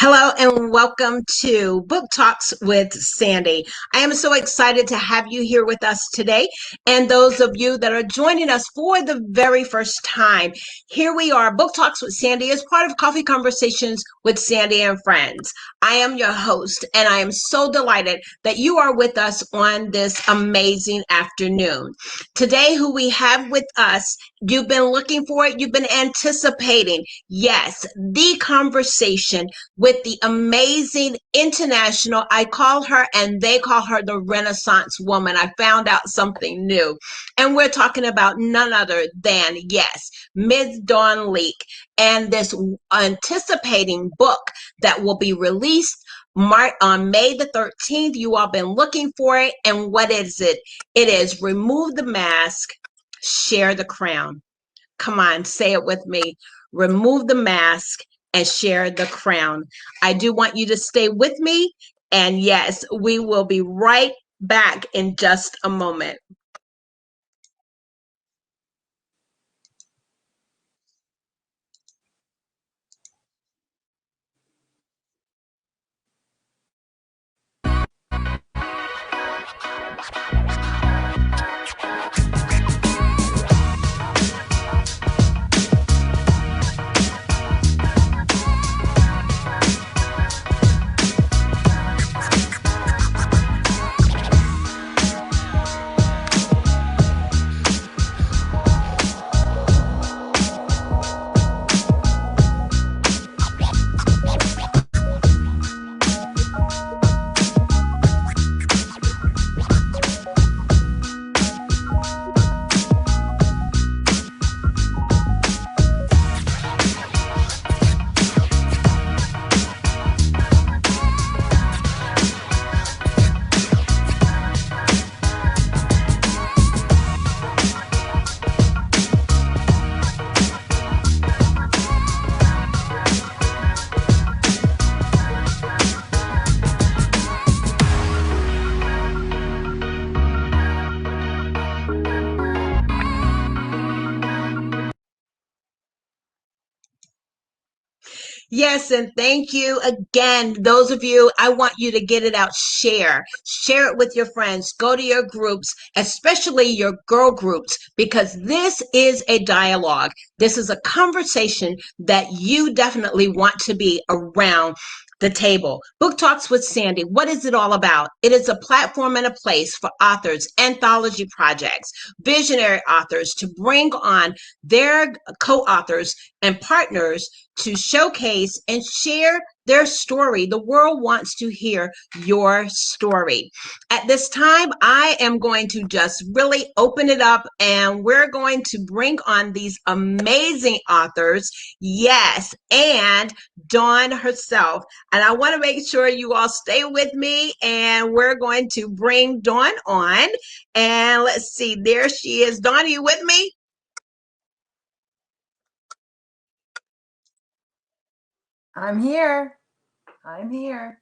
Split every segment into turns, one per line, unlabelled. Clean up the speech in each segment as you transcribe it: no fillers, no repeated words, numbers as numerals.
Hello and welcome to Book Talks with Sandy. I am so excited to have you here with us today. And those of you that are joining us for the very first time, here we are. Book Talks with Sandy is part of Coffee Conversations with Sandy and Friends. I am your host, and I am so delighted that you are with us on this amazing afternoon. Today, who we have with us, you've been looking for it, you've been anticipating. Yes, the conversation with the amazing international, I call her and they call her the Renaissance woman. I found out something new. And we're talking about none other than, yes, Ms. Dawn Lieck and this anticipating book that will be released on May the 13th. You all been looking for it. And what is it? It is Remove the Mask, Share the Crown. Come on, say it with me. Remove the mask and share the crown. I do want you to stay with me. And yes, we will be right back in just a moment. Yes, and thank you again. Those of you, I want you to get it out. Share it with your friends. Go to your groups, especially your girl groups, because this is a dialogue. This is a conversation that you definitely want to be around the table. Book Talks with Sandy. What is it all about? It is a platform and a place for authors, anthology projects, visionary authors to bring on their co-authors and partners to showcase and share their story. The world wants to hear your story. At this time, I am going to just really open it up and we're going to bring on these amazing authors. Yes, and Dawn herself. And I want to make sure you all stay with me and we're going to bring Dawn on. And let's see, there she is. Dawn, are you with me?
I'm here. I'm here.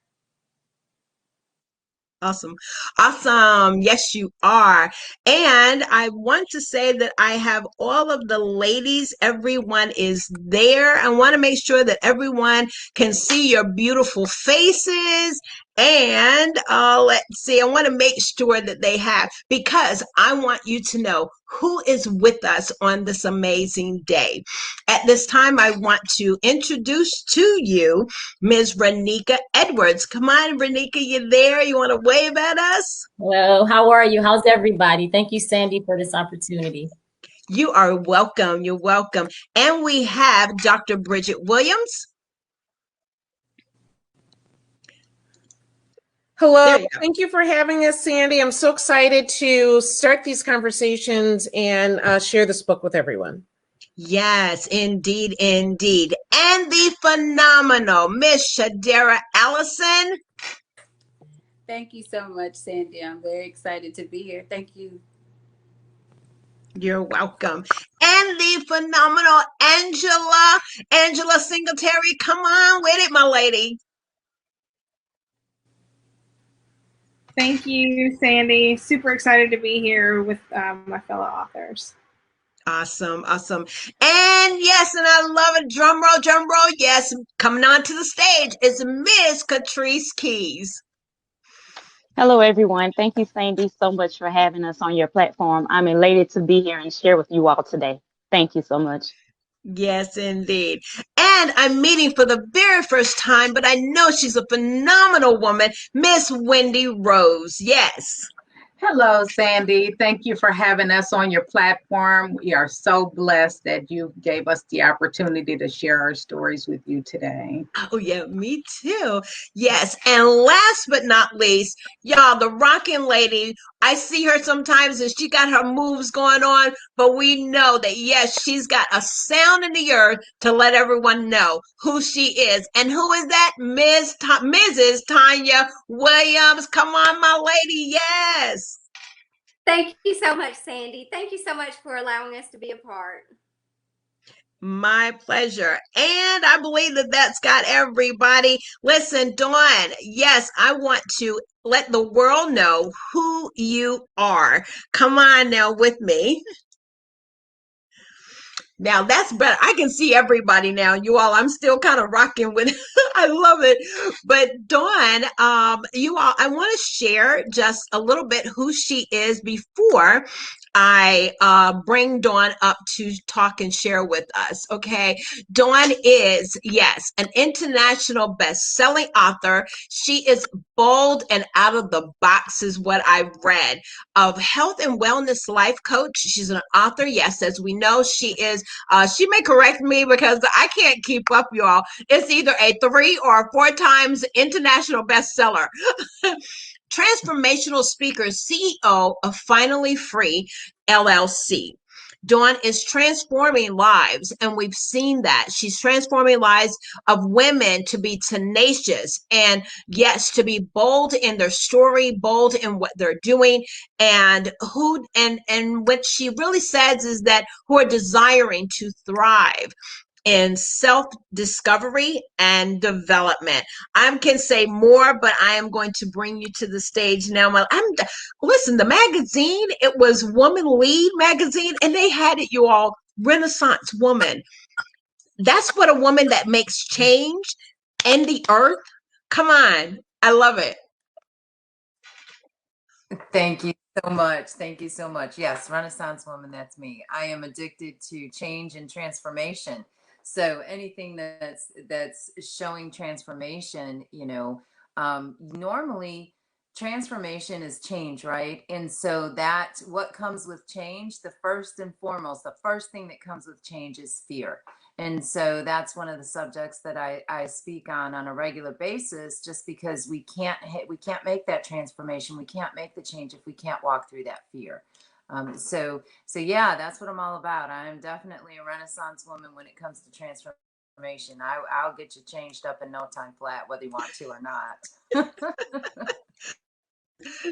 Awesome. Awesome. Yes, you are. And I want to say that I have all of the ladies. Everyone is there. I want to make sure that everyone can see your beautiful faces. And let's see, I want to make sure that they have, because I want you to know who is with us on this amazing day. At this time, I want to introduce to you Ms. Renika Edwards. Come on, Renika, you there? You want to wave at us?
Hello, how are you? How's everybody? Thank you, Sandy, for this opportunity.
You are welcome. You're welcome. And we have Dr. Bridget Williams.
Hello, thank you for having us, Sandy. I'm so excited to start these conversations and share this book with everyone.
Yes, indeed, indeed. And the phenomenal Miss Shadera Allison.
Thank you so much, Sandy. I'm very excited to be here. Thank you.
You're welcome. And the phenomenal Angela Singletary. Come on with it, my lady.
Thank you, Sandy. Super excited to be here with my fellow authors.
Awesome, awesome. And yes, and I love drum roll. Yes, coming on to the stage is Miss Catrice Keys.
Hello, everyone. Thank you, Sandy, so much for having us on your platform. I'm elated to be here and share with you all today. Thank you so much.
Yes, indeed. And I'm meeting for the very first time, but I know she's a phenomenal woman, Miss Wendy Rose. Yes.
Hello, Sandy. Thank you for having us on your platform. We are so blessed that you gave us the opportunity to share our stories with you today.
Oh, yeah, me too. Yes. And last but not least, y'all, the rockin' lady, I see her sometimes and she got her moves going on, but we know that, yes, she's got a sound in the earth to let everyone know who she is. And who is that? Mrs. Tanya Williams. Come on, my lady. Yes.
Thank you so much, Sandy. Thank you so much for allowing us to be a part.
My pleasure. And I believe that that's got everybody. Listen, Dawn, yes, I want to let the world know who you are. Come on now with me. Now that's better. I can see everybody now, you all. I'm still kind of rocking with I love it. But Dawn, you all, I want to share just a little bit who she is before I bring Dawn up to talk and share with us. Okay. Dawn is, yes, an international best-selling author. She is bold and out of the box is what I've read, of health and wellness life coach. She's an author. Yes, as we know, she is she may correct me because I can't keep up, y'all. It's either a 3 or 4 times international bestseller. Transformational speaker, CEO of Finally Free LLC. Dawn is transforming lives, and we've seen that. She's transforming lives of women to be tenacious and, yes, to be bold in their story, bold in what they're doing, and what she really says is that who are desiring to thrive in self-discovery and development. I can say more, but I am going to bring you to the stage now. Listen, the magazine, it was Woman Lead magazine, and they had it, you all, Renaissance Woman. That's what a woman that makes change in the earth. Come on. I love it.
Thank you so much. Thank you so much. Yes, Renaissance Woman, that's me. I am addicted to change and transformation. So anything that's showing transformation, normally transformation is change, right? And so that what comes with change, the first and foremost, the first thing that comes with change is fear. And so that's one of the subjects that I speak on a regular basis, just because we can't make that transformation. We can't make the change if we can't walk through that fear. So yeah, that's what I'm all about. I am definitely a Renaissance woman when it comes to transformation. I'll get you changed up in no time flat, whether you want to or not.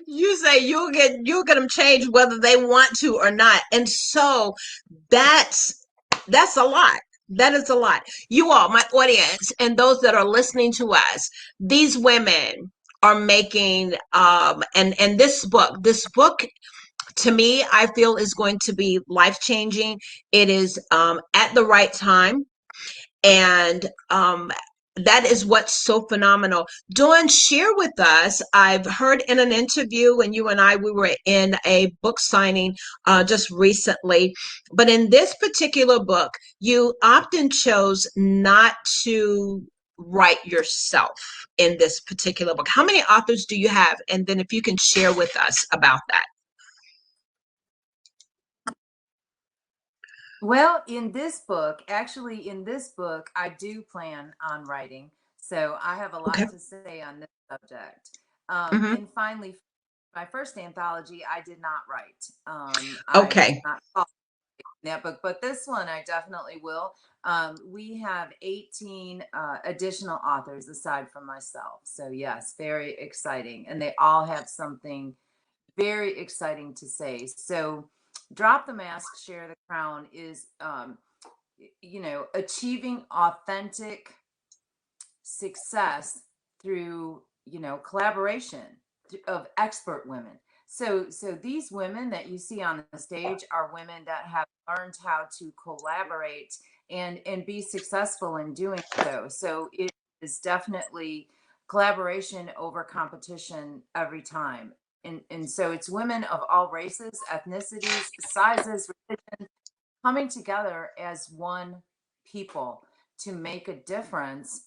You say you'll get them changed whether they want to or not. And so that's a lot. That is a lot. You all, my audience, and those that are listening to us, these women are making and this book to me, I feel is going to be life-changing. It is at the right time. And that is what's so phenomenal. Dawn, share with us. I've heard in an interview, and you and I, we were in a book signing just recently, but in this particular book, you often chose not to write yourself in this particular book. How many authors do you have? And then if you can share with us about that.
Well, in this book, I do plan on writing. So I have a lot
Okay.
to say on this subject.
Mm-hmm.
And finally, my first anthology, I did not write.
Okay.
I was not in that book, but this one I definitely will. We have 18 additional authors aside from myself. So yes, very exciting. And they all have something very exciting to say. So Drop the Mask, Share the Crown is, achieving authentic success through, collaboration of expert women. So these women that you see on the stage are women that have learned how to collaborate and be successful in doing so. So it is definitely collaboration over competition every time. And so it's women of all races, ethnicities, sizes, religions, coming together as one people to make a difference,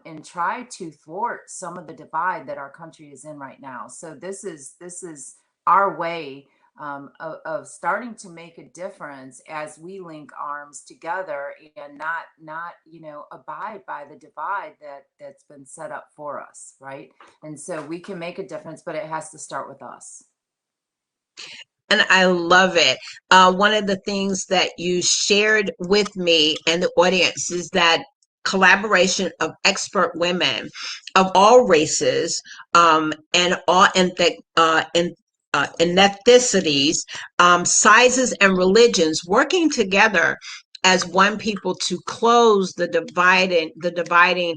and try to thwart some of the divide that our country is in right now. So this is our way, of starting to make a difference as we link arms together and not abide by the divide that's been set up for us, right? And so we can make a difference, but it has to start with us.
And I love it. One of the things that you shared with me and the audience is that collaboration of expert women of all races, and all ethnicities, sizes, and religions working together as one people to close the dividing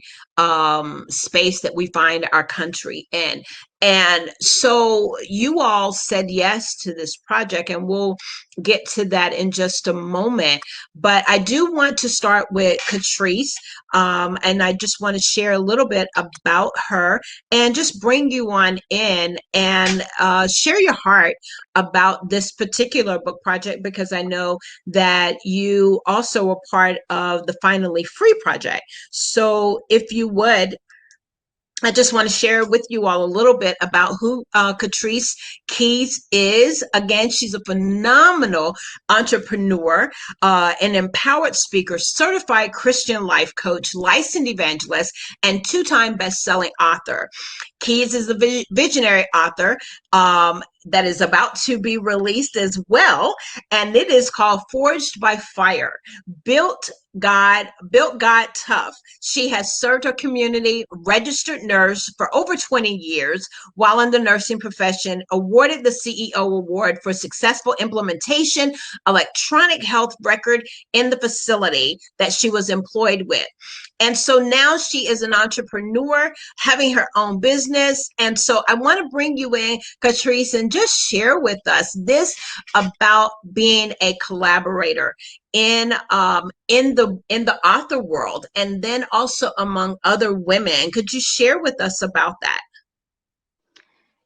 space that we find our country in. And so you all said yes to this project, and we'll get to that in just a moment. But I do want to start with Catrice, and I just want to share a little bit about her and just bring you on in and share your heart about this particular book project, because I know that you also were part of the Finally Free project. So if you would, I just want to share with you all a little bit about who Catrice Keys is. Again, she's a phenomenal entrepreneur, an empowered speaker, certified Christian life coach, licensed evangelist, and two-time best-selling author. Keys is a visionary author that is about to be released as well, and it is called Forged by Fire, Built God Tough. She has served her community, registered nurse for over 20 years while in the nursing profession, awarded the CEO Award for successful implementation, electronic health record in the facility that she was employed with. And so now she is an entrepreneur, having her own business. And so I want to bring you in, Catrice, and just share with us this about being a collaborator in the author world, and then also among other women. Could you share with us about that?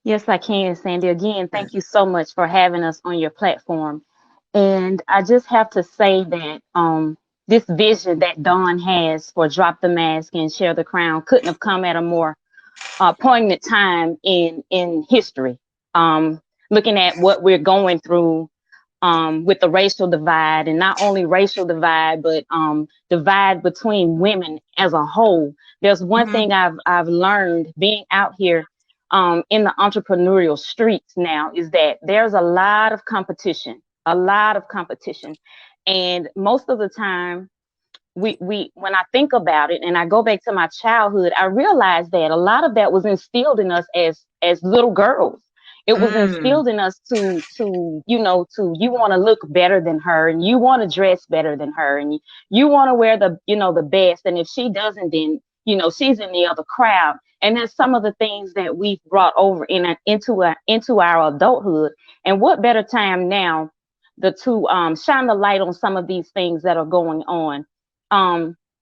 Yes, I can, Sandy. Again, thank you so much for having us on your platform. And I just have to say that this vision that Dawn has for Drop Thr Madk and Share the Crown couldn't have come at a more poignant time in history. Looking at what we're going through with the racial divide, and not only racial divide, but divide between women as a whole. There's one thing I've learned being out here in the entrepreneurial streets now, is that there's a lot of competition. And most of the time, we when I think about it and I go back to my childhood, I realize that a lot of that was instilled in us as little girls. It was instilled in us to you want to look better than her, and you want to dress better than her, and you want to wear the best. And if she doesn't, then she's in the other crowd. And that's some of the things that we've brought over into our adulthood. And what better time now to shine the light on some of these things that are going on.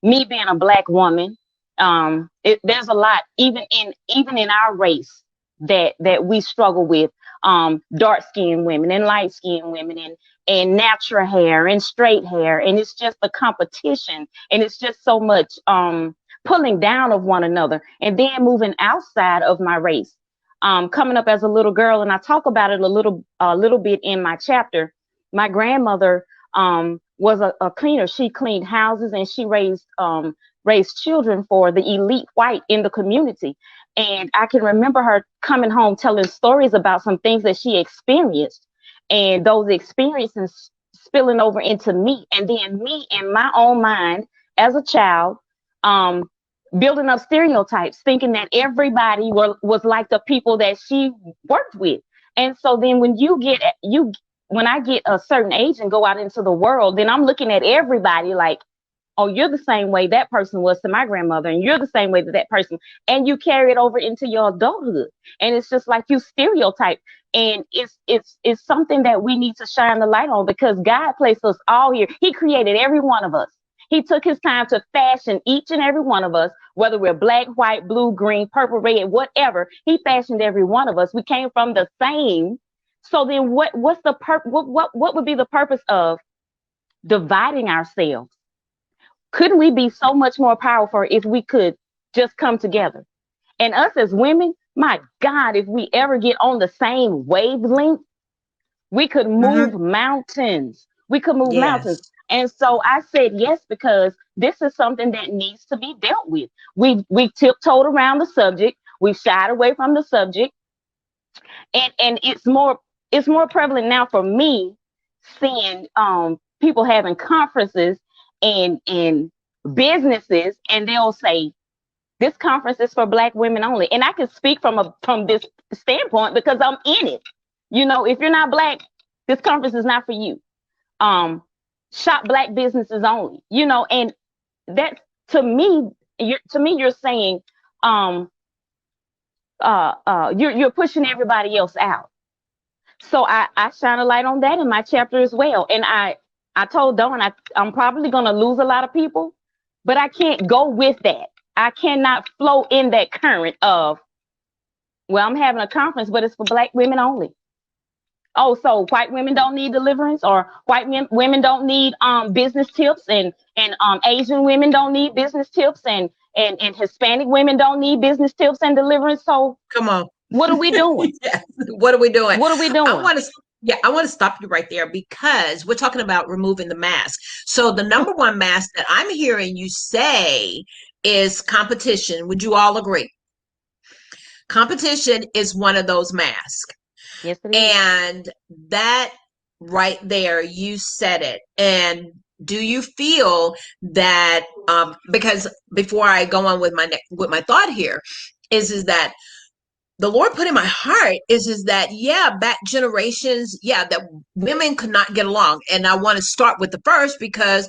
Me being a Black woman, there's a lot even in our race that we struggle with, dark-skinned women and light-skinned women and natural hair and straight hair. And it's just the competition, and it's just so much pulling down of one another. And then moving outside of my race, coming up as a little girl, and I talk about it a little bit in my chapter. My grandmother was a cleaner. She cleaned houses, and she raised children for the elite white in the community. And I can remember her coming home telling stories about some things that she experienced, and those experiences spilling over into me. And then me in my own mind as a child, building up stereotypes, thinking that everybody was like the people that she worked with. And so then when I get a certain age and go out into the world, then I'm looking at everybody like, oh, you're the same way that person was to my grandmother, and you're the same way to that person. And you carry it over into your adulthood. And it's just like you stereotype. And it's something that we need to shine the light on, because God placed us all here. He created every one of us. He took his time to fashion each and every one of us, whether we're black, white, blue, green, purple, red, whatever. He fashioned every one of us. We came from the same. So then what's the what would be the purpose of dividing ourselves? Couldn't we be so much more powerful if we could just come together? And us as women, my God, if we ever get on the same wavelength, we could move mountains. We could move mountains. And so I said yes, because this is something that needs to be dealt with. We tiptoed around the subject. We shied away from the subject. And it's more prevalent now for me, seeing people having conferences and businesses, and they'll say, this conference is for Black women only. And I can speak from this standpoint because I'm in it. You know, if you're not Black, this conference is not for you. Shop Black businesses only, you know, and that to me, you're saying you're pushing everybody else out. So I shine a light on that in my chapter as well. And I told Dawn I'm probably gonna lose a lot of people, but I can't go with that. I cannot flow in that current of, well, I'm having a conference, but it's for Black women only. Oh, so white women don't need deliverance, or white women don't need business tips, and Asian women don't need business tips, and Hispanic women don't need business tips and deliverance. So
come on,
what are we doing?
Yes. What are we doing?
What are we doing?
I want to stop you right there, because we're talking about removing the mask. So the number one mask that I'm hearing you say is competition. Would you all agree? Competition is one of those masks.
Yes, it is.
And that right there, you said it. And do you feel that, because before I go on with my thought here, is that the Lord put in my heart is that, back generations, that women could not get along. And I want to start with the first, because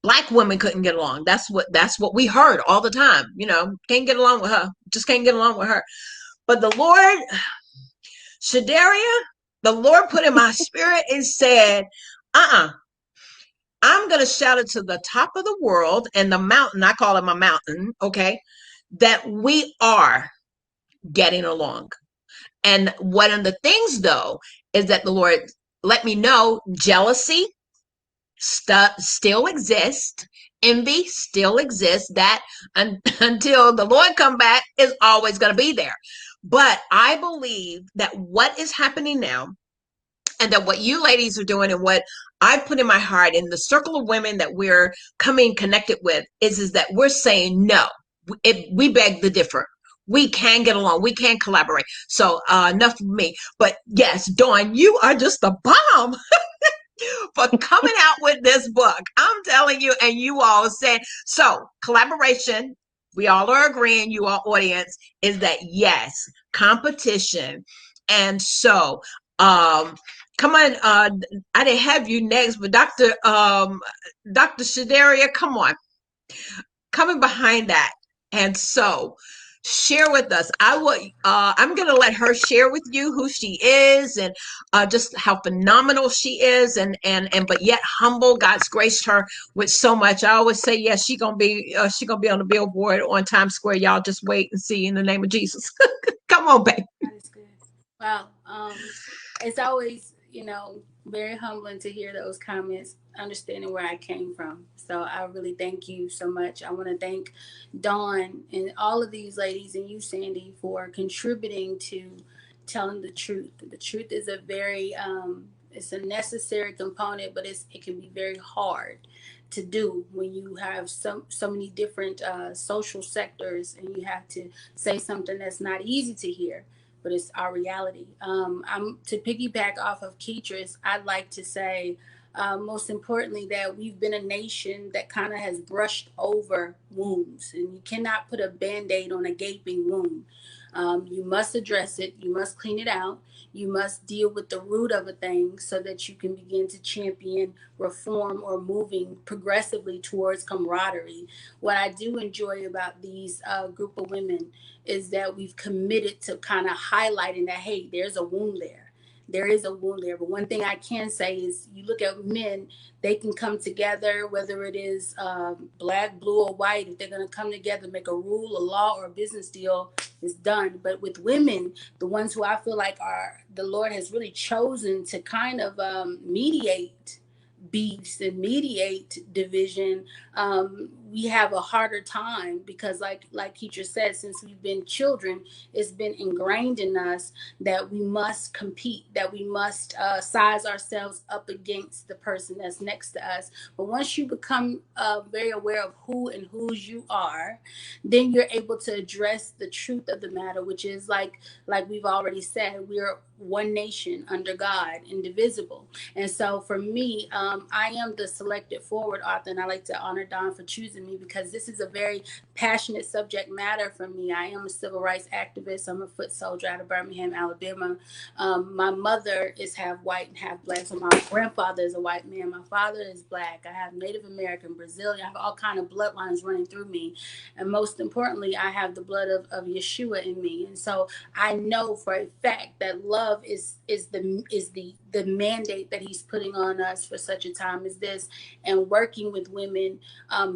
Black women couldn't get along. That's what we heard all the time. You know, can't get along with her. Just can't get along with her. But the Lord, Shadaria, the Lord put in my spirit and said, I'm going to shout it to the top of the world and the mountain. I call it my mountain. Okay. That we are getting along. And one of the things, though, is that the Lord let me know jealousy still exists. Envy still exists. That until the Lord come back is always going to be there. But I believe that what is happening now, and that what you ladies are doing, and what I put in my heart in the circle of women that we're coming connected with, is that we're saying no. We beg to differ. We can get along. We can collaborate. So enough of me. But yes, Dawn, you are just the bomb for coming out with this book. I'm telling you, and you all said, so collaboration, we all are agreeing, you all audience, is that yes, competition. And so come on, I didn't have you next, but Dr. Shadaria, come on, coming behind that. And so share with us. I'm going to let her share with you who she is, and just how phenomenal she is, and but yet humble. God's graced her with so much. I always say, yes, she gonna be on the billboard on Times Square. Y'all just wait and see, in the name of Jesus. Come on, babe.
That is good. Wow. It's always, very humbling to hear those comments, understanding where I came from. So I really thank you so much. I want to thank Dawn and all of these ladies, and you, Sandy, for contributing to telling the truth. The truth is a very, it's a necessary component, but it can be very hard to do when you have so many different social sectors, and you have to say something that's not easy to hear, but it's our reality. I'm to piggyback off of Keatrice, I'd like to say, most importantly, that we've been a nation that kind of has brushed over wounds, and you cannot put a Band-Aid on a gaping wound. You must address it. You must clean it out. You must deal with the root of a thing so that you can begin to champion reform or moving progressively towards camaraderie. What I do enjoy about these group of women is that we've committed to kind of highlighting that, hey, there's a wound there. there is a wound there. But one thing I can say is, you look at men, they can come together, whether it is black, blue, or white. If they're going to come together, make a rule, a law, or a business deal, it's done. But with women, the ones who I feel like are the Lord has really chosen to kind of mediate beefs and mediate division, we have a harder time, because like Keisha said, since we've been children, it's been ingrained in us that we must compete, that we must size ourselves up against the person that's next to us. But once you become very aware of who and whose you are, then you're able to address the truth of the matter, which is like we've already said, we're one nation under God, indivisible. And so for me, I am the selected forward author, and I like to honor Dawn for choosing me, because this is a very passionate subject matter for me. I am a civil rights activist. I'm a foot soldier out of Birmingham, Alabama. My mother is half white and half black. So my grandfather is a white man. My father is black. I have Native American, Brazilian. I have all kind of bloodlines running through me. And most importantly, I have the blood of Yeshua in me. And so I know for a fact that love is the mandate that he's putting on us for such a time as this, and working with women,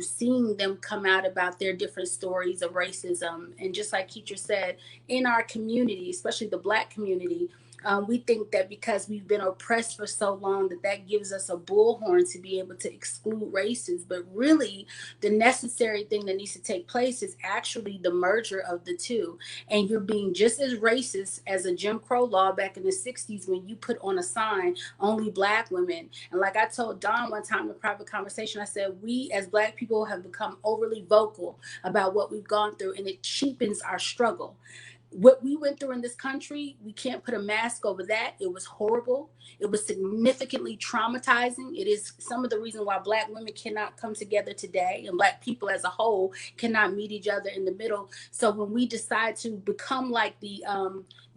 seeing them come out about their different stories of racism. And just like Keisha said, in our community, especially the Black community, we think that because we've been oppressed for so long, that gives us a bullhorn to be able to exclude races. But really, the necessary thing that needs to take place is actually the merger of the two. And you're being just as racist as a Jim Crow law back in the 60s, when you put on a sign, only Black women. And like I told Dawn one time in a private conversation, I said, we as Black people have become overly vocal about what we've gone through, and it cheapens our struggle. What we went through in this country, we can't put a mask over that. It was horrible. It was significantly traumatizing. It is some of the reason why Black women cannot come together today, and Black people as a whole cannot meet each other in the middle. So when we decide to become like the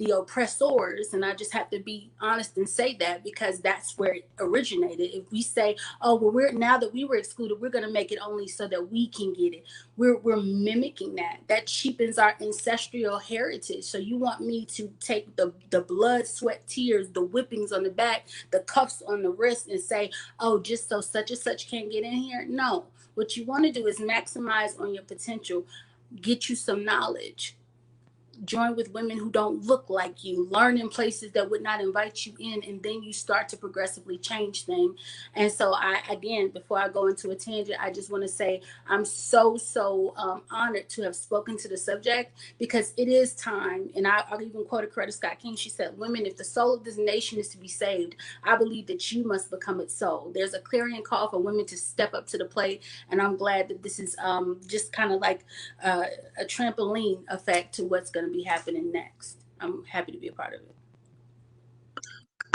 oppressors, and I just have to be honest and say that, because that's where it originated. If we say, oh, well, now that we were excluded, we're going to make it only so that we can get it. We're mimicking that. That cheapens our ancestral heritage. So you want me to take the blood, sweat, tears, the whippings on the back, the cuffs on the wrist, and say, oh, just so such and such can't get in here? No. What you want to do is maximize on your potential. Get you some knowledge. Join with women who don't look like you, learn in places that would not invite you in, and then you start to progressively change things. And so again, before I go into a tangent, I just want to say I'm so honored to have spoken to the subject, because it is time. And I'll even quote Coretta Scott King. She said, women, if the soul of this nation is to be saved, I believe that you must become its soul. There's a clarion call for women to step up to the plate, and I'm glad that this is just kind of like a trampoline effect to what's going to be happening next. I'm happy to be a part of it.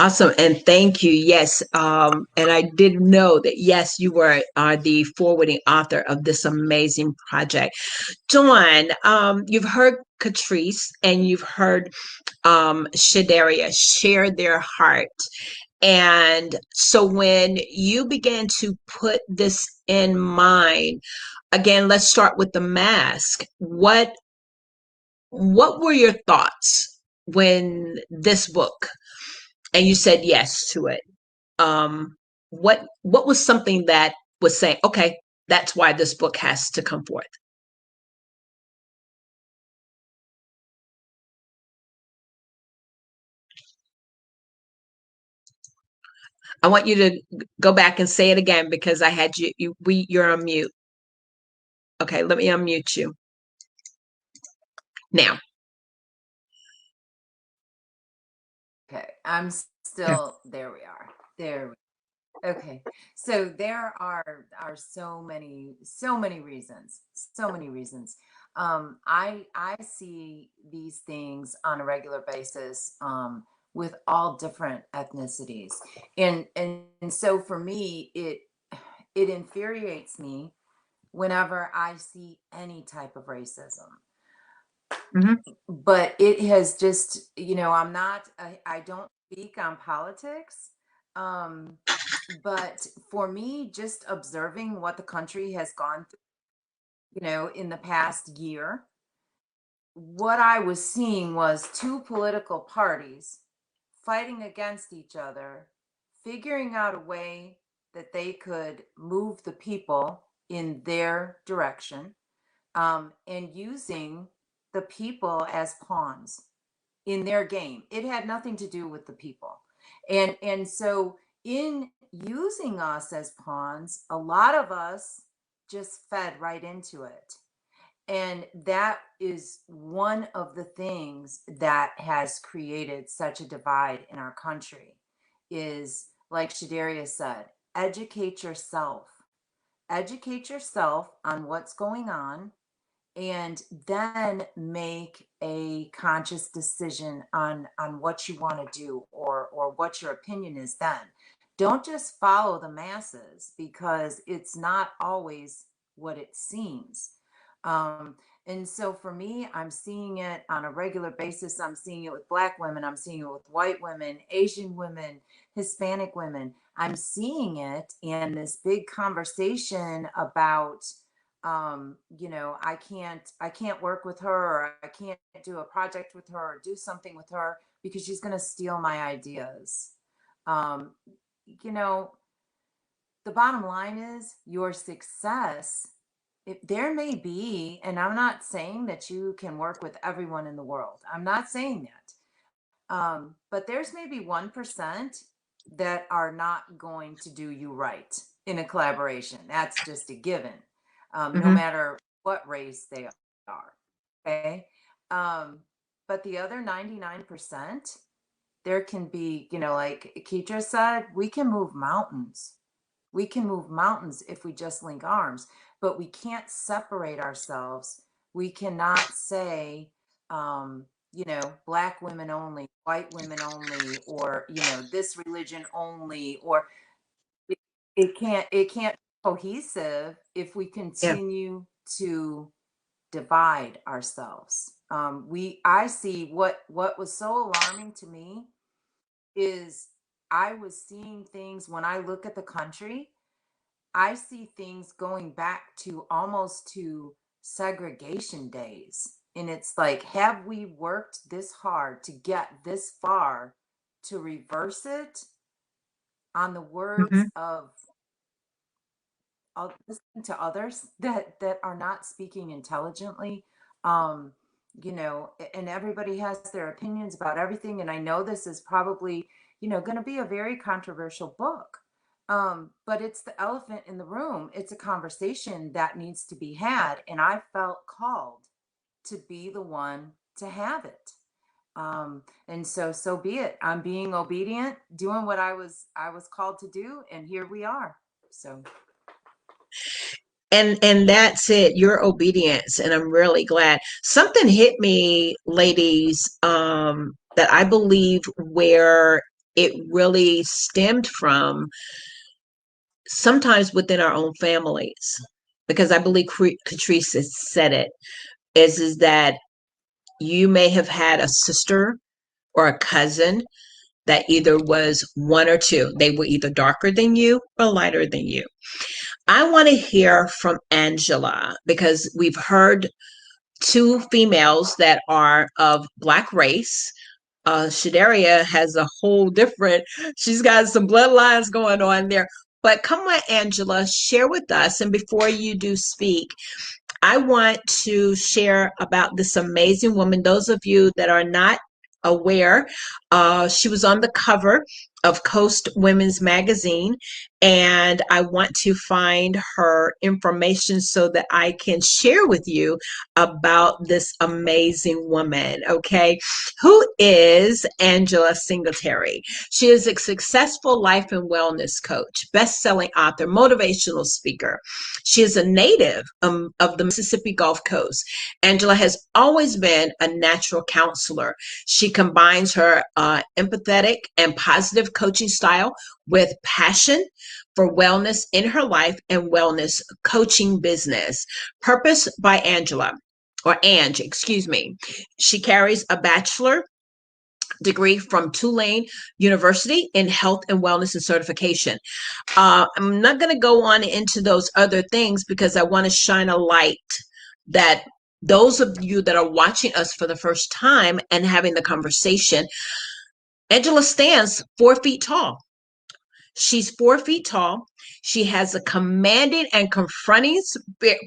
Awesome. And thank you. Yes. And I did know that, yes, you are the forwarding author of this amazing project. Dawn, you've heard Catrice and you've heard Shadaria share their heart. And so when you began to put this in mind, again, let's start with the mask. What were your thoughts when this book, and you said yes to it? What was something that was saying, okay, that's why this book has to come forth? I want you to go back and say it again, because I had you're on mute. Okay, let me unmute you now.
Okay, I'm still, there we are. Okay, so there are so many reasons, I see these things on a regular basis, with all different ethnicities, and so for me, it infuriates me whenever I see any type of racism.
Mm-hmm.
But it has just, I don't speak on politics. But for me, just observing what the country has gone through, in the past year, what I was seeing was two political parties fighting against each other, figuring out a way that they could move the people in their direction, and using the people as pawns in their game. It had nothing to do with the people. And so in using us as pawns, a lot of us just fed right into it. And that is one of the things that has created such a divide in our country is, like Shadaria said, educate yourself. Educate yourself on what's going on, and then make a conscious decision on what you want to do, or what your opinion is then. Don't just follow the masses, because it's not always what it seems. And so for me, I'm seeing it on a regular basis. I'm seeing it with Black women. I'm seeing it with white women, Asian women, Hispanic women. I'm seeing it in this big conversation about, I can't work with her, or I can't do a project with her, or do something with her because she's going to steal my ideas. The bottom line is your success. There may be, and I'm not saying that you can work with everyone in the world. I'm not saying that. But there's maybe 1% that are not going to do you right in a collaboration. That's just a given, no matter what race they are. Okay. But the other 99%, there can be, like Keitra said, we can move mountains. We can move mountains if we just link arms, but we can't separate ourselves. We cannot say, Black women only, white women only, or, this religion only, or it can't be cohesive if we continue to divide ourselves. I see what was so alarming to me is I was seeing things when I look at the country. I see things going back to almost to segregation days. And it's like, have we worked this hard to get this far to reverse it? On the words of listening to others that are not speaking intelligently, and everybody has their opinions about everything. And I know this is probably, going to be a very controversial book. But it's the elephant in the room. It's a conversation that needs to be had. And I felt called to be the one to have it. And so be it. I'm being obedient, doing what I was called to do. And here we are. So.
And that's it, your obedience. And I'm really glad. Something hit me, ladies, that I believe where it really stemmed from, sometimes within our own families, because I believe Catrice has said it, is that you may have had a sister or a cousin that either was one or two. They were either darker than you or lighter than you. I want to hear from Angela, because we've heard two females that are of Black race. Shadaria has a whole different, she's got some bloodlines going on there. But come on, Angela, share with us. And before you do speak, I want to share about this amazing woman. Those of you that are not aware, she was on the cover of Coast Women's Magazine, and I want to find her information so that I can share with you about this amazing woman. Okay, who is Angela Singletary? She is a successful life and wellness coach, best-selling author, motivational speaker. She is a native of the Mississippi Gulf Coast. Angela has always been a natural counselor. She combines her empathetic and positive coaching style with passion for wellness in her life and wellness coaching business. Purpose by Angela, or Ange, excuse me. She carries a bachelor degree from Tulane University in health and wellness and certification. I'm not going to go on into those other things because I want to shine a light that those of you that are watching us for the first time and having the conversation, Angela stands 4 feet tall. She's 4 feet tall. She has a commanding and confronting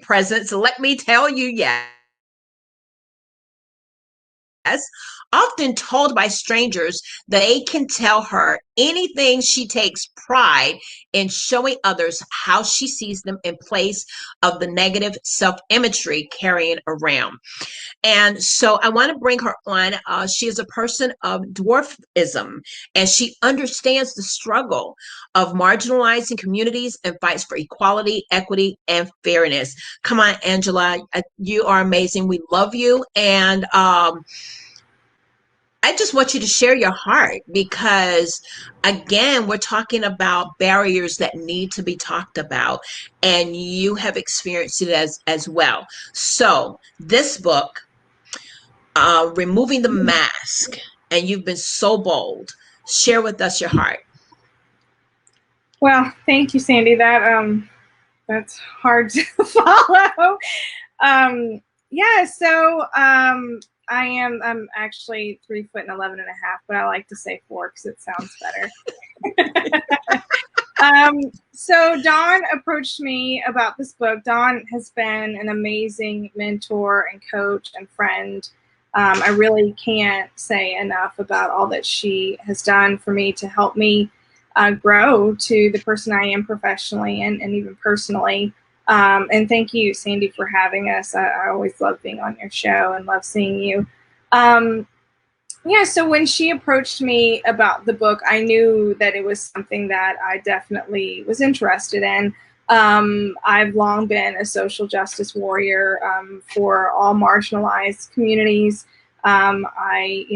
presence. Let me tell you, yes. Often told by strangers that they can tell her anything. She takes pride in showing others how she sees them in place of the negative self-imagery carrying around. And so I want to bring her on. She is a person of dwarfism, and she understands the struggle of marginalizing communities and fights for equality, equity, and fairness. Come on, Angela. You are amazing. We love you. And I just want you to share your heart because, again, we're talking about barriers that need to be talked about, and you have experienced it as well. So this book, Removing the Mask, and you've been so bold. Share with us your heart.
Well, thank you, Sandy. That's hard to follow. Yeah, so I'm actually 3'11.5", but I like to say 4 because it sounds better. So Dawn approached me about this book. Dawn has been an amazing mentor and coach and friend. I really can't say enough about all that she has done for me to help me grow to the person I am professionally and even personally. And thank you, Sandy, for having us. I always love being on your show and love seeing you. Yeah, so when she approached me about the book, I knew that it was something that I definitely was interested in. I've long been a social justice warrior for all marginalized communities. I,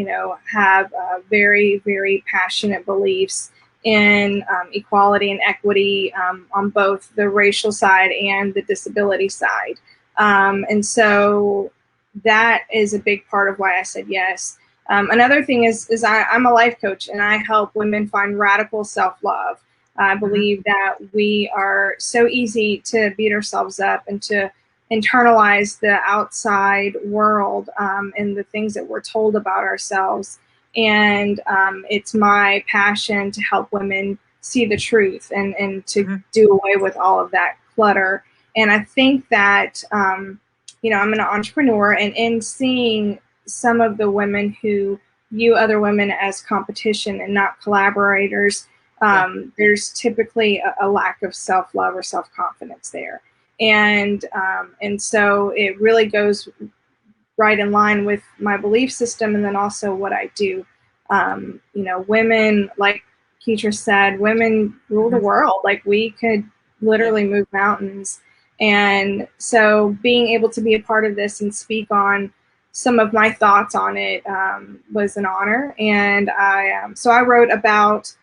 have very, very passionate beliefs in equality and equity on both the racial side and the disability side. And so that is a big part of why I said yes. Another thing is I'm a life coach, and I help women find radical self-love. I believe that we are so easy to beat ourselves up and to internalize the outside world and the things that we're told about ourselves. And it's my passion to help women see the truth and to do away with all of that clutter. And I think that, I'm an entrepreneur, and in seeing some of the women who view other women as competition and not collaborators, there's typically a lack of self-love or self-confidence there. And so it really goes right in line with my belief system and then also what I do. Women, like Keitra said, women rule the world. Like, we could literally move mountains. And so being able to be a part of this and speak on some of my thoughts on it was an honor. And so I wrote about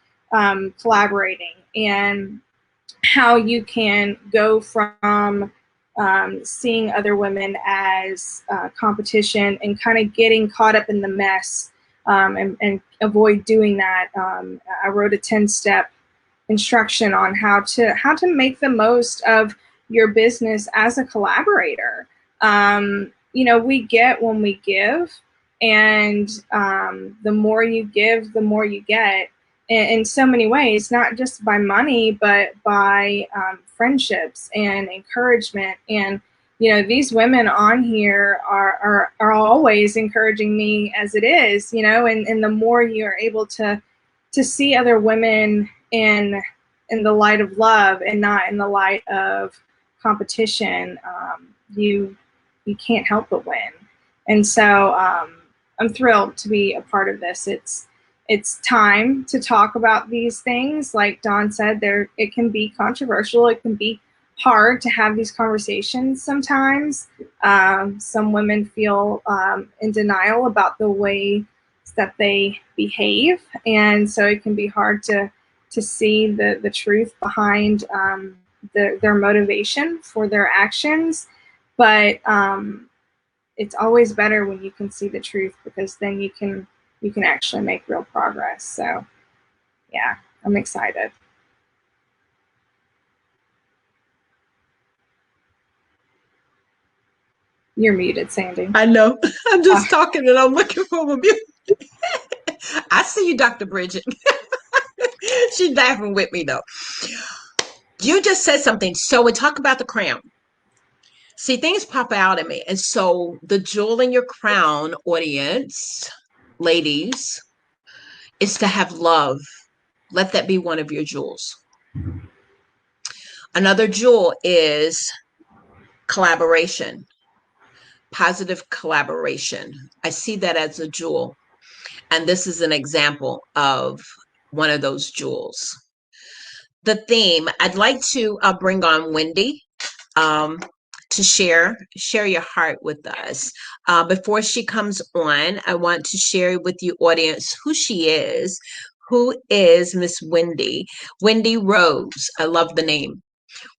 collaborating and how you can go from seeing other women as competition and kind of getting caught up in the mess and avoid doing that. I wrote a 10-step instruction on how to make the most of your business as a collaborator. We get when we give, and the more you give, the more you get in so many ways, not just by money, but by friendships and encouragement. And, these women on here are always encouraging me as it is, and the more you're able to see other women in the light of love and not in the light of competition, you can't help but win. And so I'm thrilled to be a part of this. It's time to talk about these things. Like Dawn said, it can be controversial. It can be hard to have these conversations sometimes. Some women feel in denial about the way that they behave. And so it can be hard to see the truth behind their motivation for their actions. But it's always better when you can see the truth, because then you can actually make real progress. So yeah, I'm excited. You're muted, Sandy.
I know. I'm just talking and I'm looking for a mute. I see you, Dr. Bridget. She's laughing with me though. You just said something. So we talk about the crown. See, things pop out at me. And so the jewel in your crown, audience, ladies, is to have love. Let that be one of your jewels. Another jewel is collaboration, positive collaboration. I see that as a jewel. And this is an example of one of those jewels. The theme, I'd like to bring on Wendy to share your heart with us. Before she comes on, I want to share with you, audience, who she is. Who is Miss Wendy? Wendy Rose. I love the name.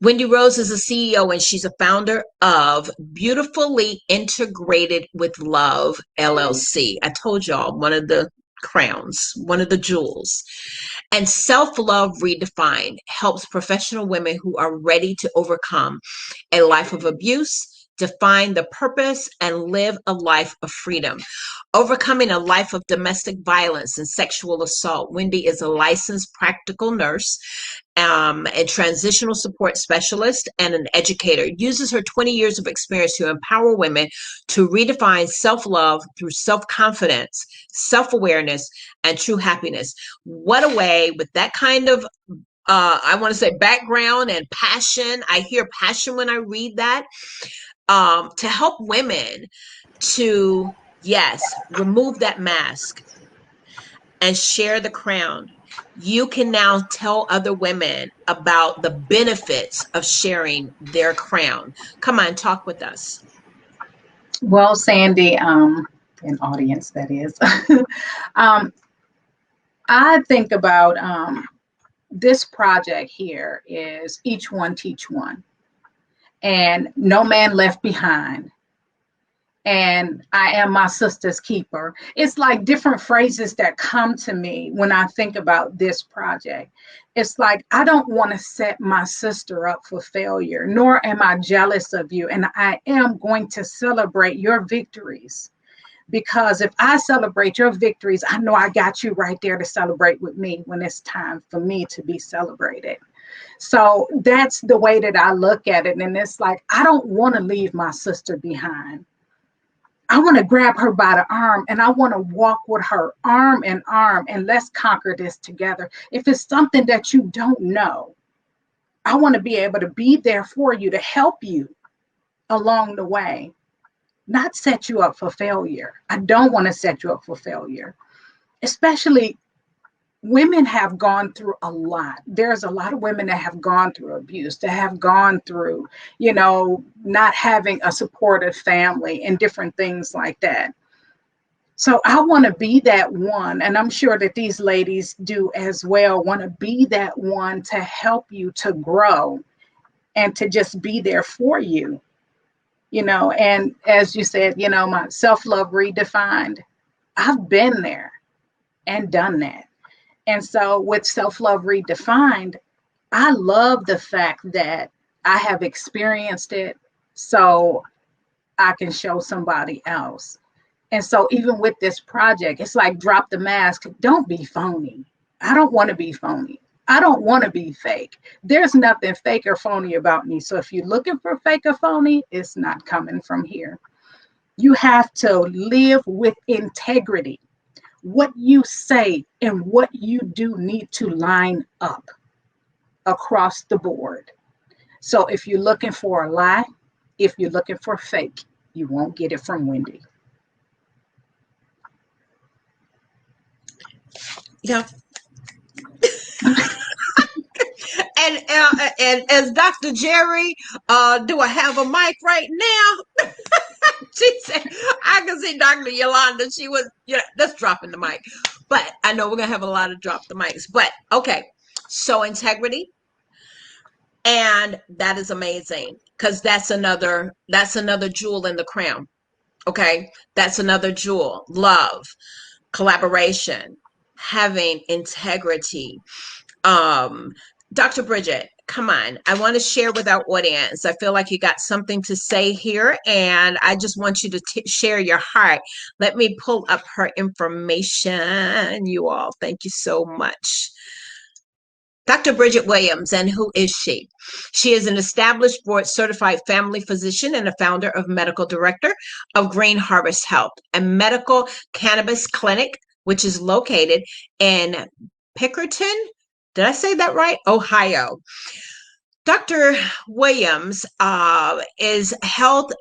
Wendy Rose is a CEO and she's a founder of Beautifully Integrated with Love, LLC. I told y'all, one of the crowns, one of the jewels. And Self-Love Redefined helps professional women who are ready to overcome a life of abuse, define the purpose, and live a life of freedom. Overcoming a life of domestic violence and sexual assault. Wendy is a licensed practical nurse, a transitional support specialist, and an educator. Uses her 20 years of experience to empower women to redefine self-love through self-confidence, self-awareness, and true happiness. What a way with that kind of I want to say background and passion. I hear passion when I read that. To help women to, yes, remove that mask and share the crown. You can now tell other women about the benefits of sharing their crown. Come on, talk with us.
Well, Sandy, an audience that is, I think about this project here is each one teach one, and no man left behind. And I am my sister's keeper. It's like different phrases that come to me when I think about this project. It's like, I don't want to set my sister up for failure, nor am I jealous of you. And I am going to celebrate your victories, because if I celebrate your victories, I know I got you right there to celebrate with me when it's time for me to be celebrated. So that's the way that I look at it. And it's like, I don't want to leave my sister behind. I want to grab her by the arm and I want to walk with her arm in arm, and let's conquer this together. If it's something that you don't know, I want to be able to be there for you to help you along the way, not set you up for failure. I don't want to set you up for failure. Especially women have gone through a lot. There's a lot of women that have gone through abuse, that have gone through, you know, not having a supportive family and different things like that. So I want to be that one, and I'm sure that these ladies do as well, want to be that one to help you to grow and to just be there for you, you know. And as you said, you know, my self-love redefined, I've been there and done that. And so with Self-Love Redefined, I love the fact that I have experienced it so I can show somebody else. And so even with this project, it's like, drop the mask. Don't be phony. I don't want to be phony. I don't want to be fake. There's nothing fake or phony about me. So if you're looking for fake or phony, it's not coming from here. You have to live with integrity. What you say and what you do need to line up across the board. So if you're looking for a lie, if you're looking for fake, you won't get it from Wendy.
Yeah. And as Dr. Jerry, do I have a mic right now? She said, I can see Dr. Yolanda. She was, you know, that's dropping the mic. But I know we're going to have a lot of drop the mics. But okay, so integrity. And that is amazing, because that's another jewel in the crown. Okay, that's another jewel. Love, collaboration, having integrity. Dr. Bridget, come on. I want to share with our audience. I feel like you got something to say here, and I just want you to share your heart. Let me pull up her information, you all. Thank you so much. Dr. Bridget Williams, and who is she? She is an established board-certified family physician and a founder of medical director of Green Harvest Health, a medical cannabis clinic, which is located in Pickerington. Did I say that right? Ohio. Dr. Williams is health,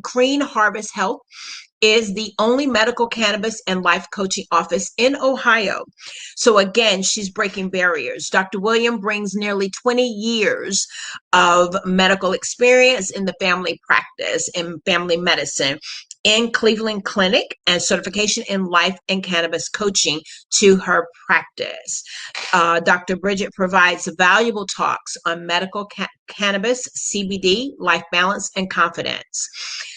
Green Harvest Health is the only medical cannabis and life coaching office in Ohio. So again, she's breaking barriers. Dr. Williams brings nearly 20 years of medical experience in the family practice in family medicine in Cleveland Clinic and certification in life and cannabis coaching to her practice. Dr. Bridget provides valuable talks on medical cannabis, CBD, life balance, and confidence.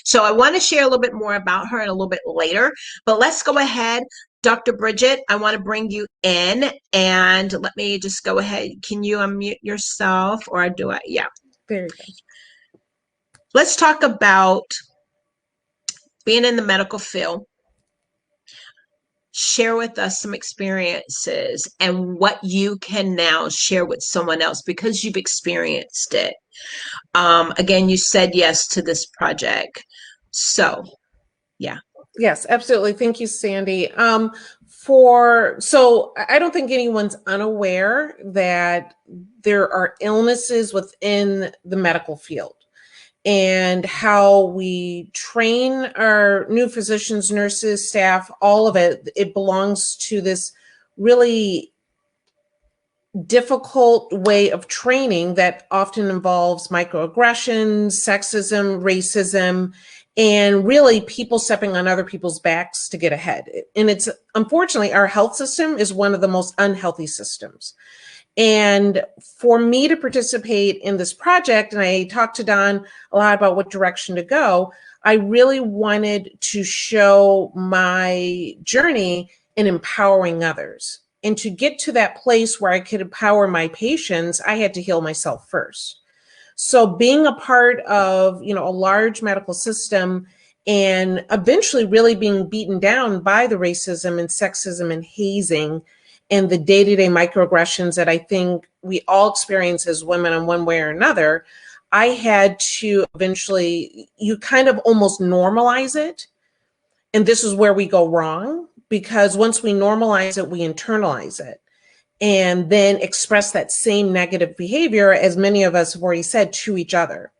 So I want to share a little bit more about her in a little bit later, but let's go ahead. Dr. Bridget, I want to bring you in, and let me just go ahead. Can you unmute yourself, or do I? Yeah.
There you go.
Let's talk about being in the medical field. Share with us some experiences and what you can now share with someone else because you've experienced it. Again, you said yes to this project. So, yeah.
Yes, absolutely. Thank you, Sandy. So I don't think anyone's unaware that there are illnesses within the medical field, and how we train our new physicians, nurses, staff, all of it. It belongs to this really difficult way of training that often involves microaggressions, sexism, racism, and really people stepping on other people's backs to get ahead. And it's, unfortunately, our health system is one of the most unhealthy systems. And for me to participate in this project, and I talked to Don a lot about what direction to go, I really wanted to show my journey in empowering others. And to get to that place where I could empower my patients, I had to heal myself first. So being a part of, a large medical system and eventually really being beaten down by the racism and sexism and hazing and the day-to-day microaggressions that I think we all experience as women in one way or another, I had to eventually, you kind of almost normalize it. And this is where we go wrong, because once we normalize it, we internalize it and then express that same negative behavior, as many of us have already said, to each other.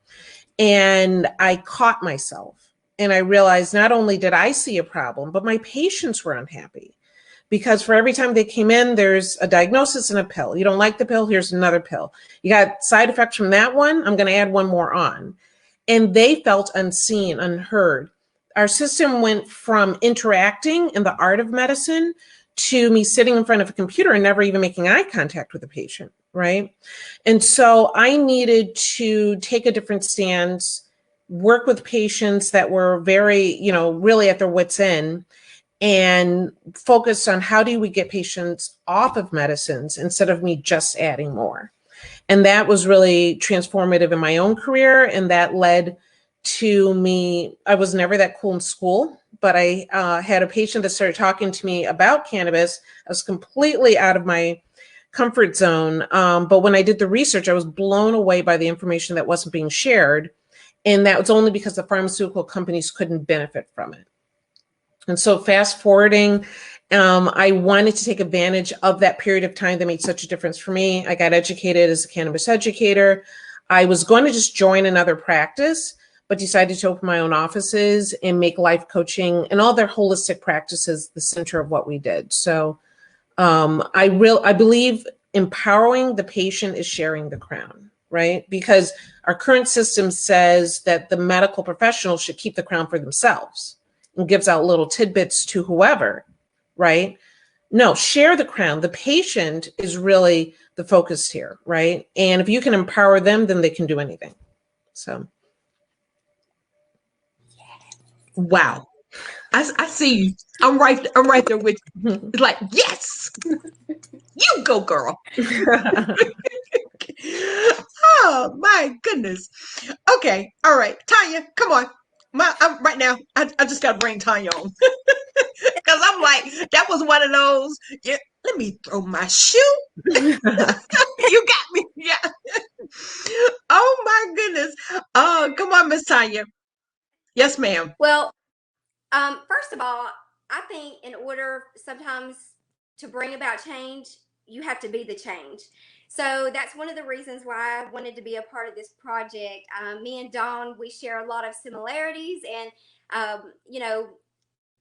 And I caught myself and I realized not only did I see a problem, but my patients were unhappy. Because for every time they came in, there's a diagnosis and a pill. You don't like the pill, here's another pill. You got side effects from that one, I'm gonna add one more on. And they felt unseen, unheard. Our system went from interacting in the art of medicine to me sitting in front of a computer and never even making eye contact with the patient, right? And so I needed to take a different stance, work with patients that were very, really at their wits' end, and focus on how do we get patients off of medicines instead of me just adding more. And that was really transformative in my own career. And that led to me, I was never that cool in school, but I had a patient that started talking to me about cannabis. I was completely out of my comfort zone. But when I did the research, I was blown away by the information that wasn't being shared. And that was only because the pharmaceutical companies couldn't benefit from it. And so fast forwarding, I wanted to take advantage of that period of time that made such a difference for me. I got educated as a cannabis educator. I was going to just join another practice, but decided to open my own offices and make life coaching and all their holistic practices the center of what we did. So I believe empowering the patient is sharing the crown, right? Because our current system says that the medical professional should keep the crown for themselves and gives out little tidbits to whoever, right? No, share the crown. The patient is really the focus here, right? And if you can empower them, then they can do anything. So.
Wow. I see you. I'm right there with you. It's like, yes, you go, girl. Oh my goodness. Okay. All right. Tanya, come on. Right now, I just got to bring Tanya on because I'm like, that was one of those. Yeah, let me throw my shoe. You got me. Yeah. Oh my goodness. Oh, come on, Miss Tanya. Yes, ma'am.
Well, first of all, I think in order sometimes to bring about change, you have to be the change. So that's one of the reasons why I wanted to be a part of this project. Me and Dawn, we share a lot of similarities, and you know,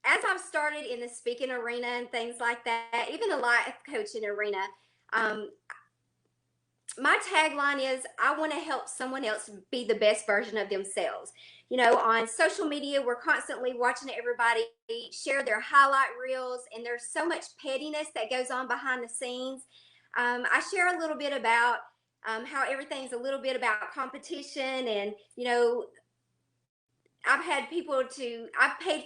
as I've started in the speaking arena and things like that, even the life coaching arena, um, my tagline is I want to help someone else be the best version of themselves. You know, on social media, we're constantly watching everybody share their highlight reels, and there's so much pettiness that goes on behind the scenes. I share a little bit about how everything's a little bit about competition, and you know, I've paid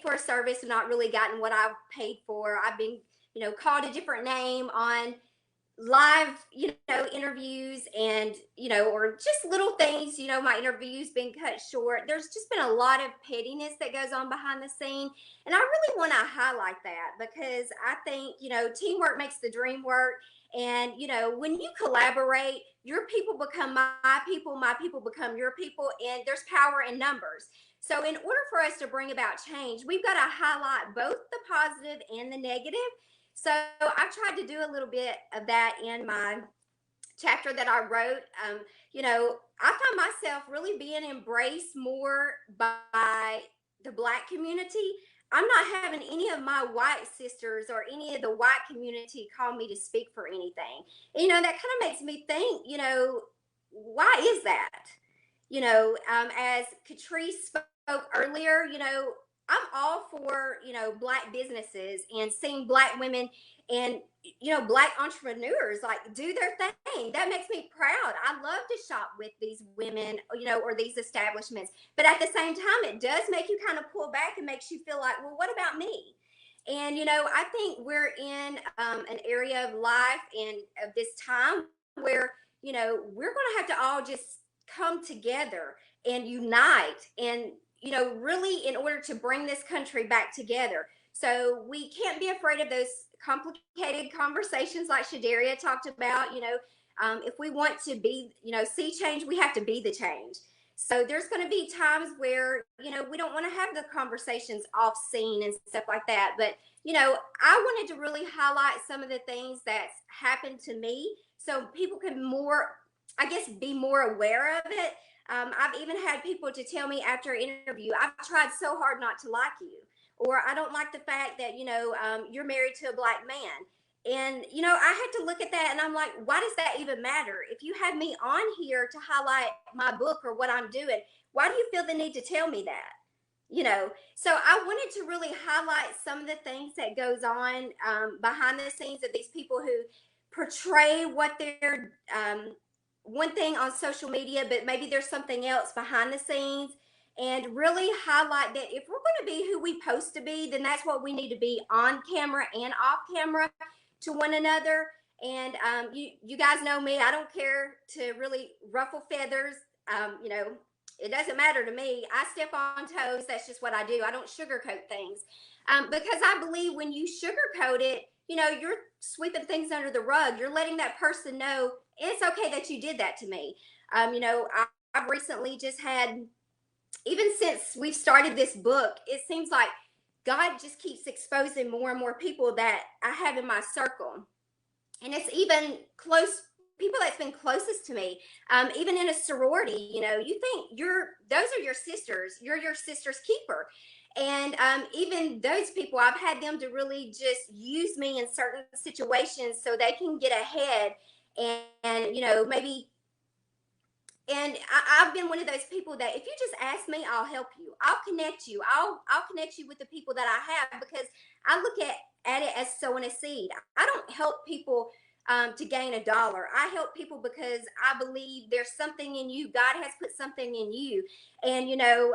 for a service and not really gotten what I've paid for. I've been, you know, called a different name on live, you know, interviews, and you know, or just little things, you know, my interviews been cut short. There's just been a lot of pettiness that goes on behind the scene, and I really want to highlight that because I think, you know, teamwork makes the dream work. And you know, when you collaborate, your people become my people become your people, and there's power in numbers. So in order for us to bring about change, we've got to highlight both the positive and the negative. So I tried to do a little bit of that in my chapter that I wrote. You know, I find myself really being embraced more by the Black community. I'm not having any of my white sisters or any of the white community call me to speak for anything. You know, that kind of makes me think, you know, why is that? You know, as Catrice spoke earlier, you know, I'm all for, you know, Black businesses and seeing Black women and, you know, Black entrepreneurs like do their thing. That makes me proud. I love to shop with these women, you know, or these establishments. But at the same time, it does make you kind of pull back and makes you feel like, well, what about me? And, you know, I think we're in an area of life and of this time where, you know, we're going to have to all just come together and unite and, you know, really in order to bring this country back together. So we can't be afraid of those complicated conversations like Shadaria talked about. You know, if we want to be, you know, see change, we have to be the change. So there's going to be times where, you know, we don't want to have the conversations off scene and stuff like that. But, you know, I wanted to really highlight some of the things that's happened to me so people can more, I guess, be more aware of it. I've even had people to tell me after an interview, I've tried so hard not to like you, or I don't like the fact that, you know, you're married to a Black man. And, you know, I had to look at that and I'm like, why does that even matter? If you have me on here to highlight my book or what I'm doing, why do you feel the need to tell me that? You know, so I wanted to really highlight some of the things that goes on behind the scenes of these people who portray what they're one thing on social media, but maybe there's something else behind the scenes, and really highlight that if we're going to be who we supposed to be, then that's what we need to be on camera and off camera to one another. And you guys know me, I don't care to really ruffle feathers. You know, it doesn't matter to me. I step on toes. That's just what I do. I don't sugarcoat things because I believe when you sugarcoat it, you know, you're sweeping things under the rug. You're letting that person know it's okay that you did that to me. You know, I've recently just had, even since we've started this book, it seems like God just keeps exposing more and more people that I have in my circle. And it's even close people that's been closest to me, even in a sorority. You know, you think those are your sisters, you're your sister's keeper. And even those people, I've had them to really just use me in certain situations so they can get ahead and you know, maybe. And I've been one of those people that if you just ask me, I'll help you. I'll connect you. I'll connect you with the people that I have, because I look at it as sowing a seed. I don't help people to gain $1. I help people because I believe there's something in you. God has put something in you. And, you know,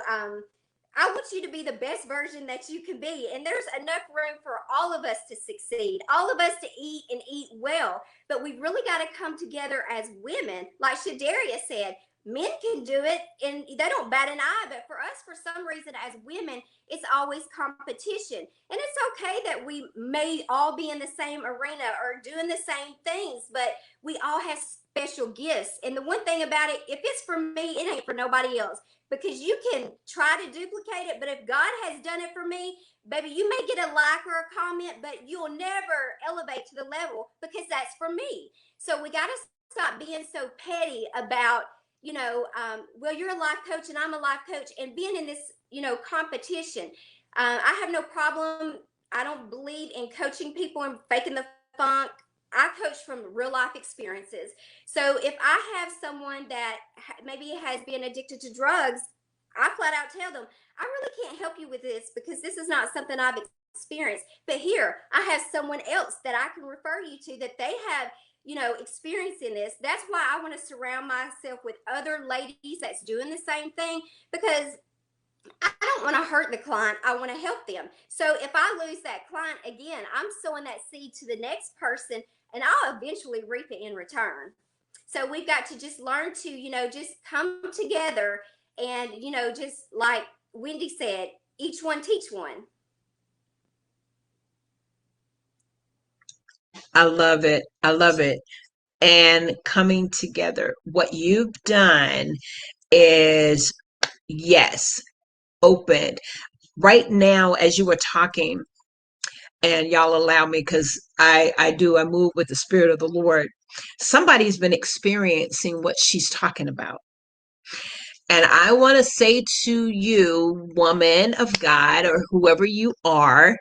I want you to be the best version that you can be. And there's enough room for all of us to succeed, all of us to eat and eat well. But we really got to come together as women. Like Shadaria said, men can do it and they don't bat an eye. But for us, for some reason, as women, it's always competition. And it's okay that we may all be in the same arena or doing the same things, but we all have special gifts. And the one thing about it, if it's for me, it ain't for nobody else. Because you can try to duplicate it, but if God has done it for me, baby, you may get a like or a comment, but you'll never elevate to the level because that's for me. So we got to stop being so petty about, well, you're a life coach and I'm a life coach, and being in this, competition. I have no problem. I don't believe in coaching people and faking the funk. I coach from real life experiences. So if I have someone that maybe has been addicted to drugs, I flat out tell them, I really can't help you with this because this is not something I've experienced. But here, I have someone else that I can refer you to that they have, experience in this. That's why I want to surround myself with other ladies that's doing the same thing, because I don't want to hurt the client. I want to help them. So if I lose that client again, I'm sowing that seed to the next person, and I'll eventually reap it in return. So we've got to just learn to, just come together and, just like Wendy said, each one teach one.
I love it. I love it. And coming together, what you've done is, yes, opened. Right now, as you were talking, and y'all allow me because I move with the Spirit of the Lord. Somebody's been experiencing what she's talking about. And I want to say to you, woman of God, or whoever you are,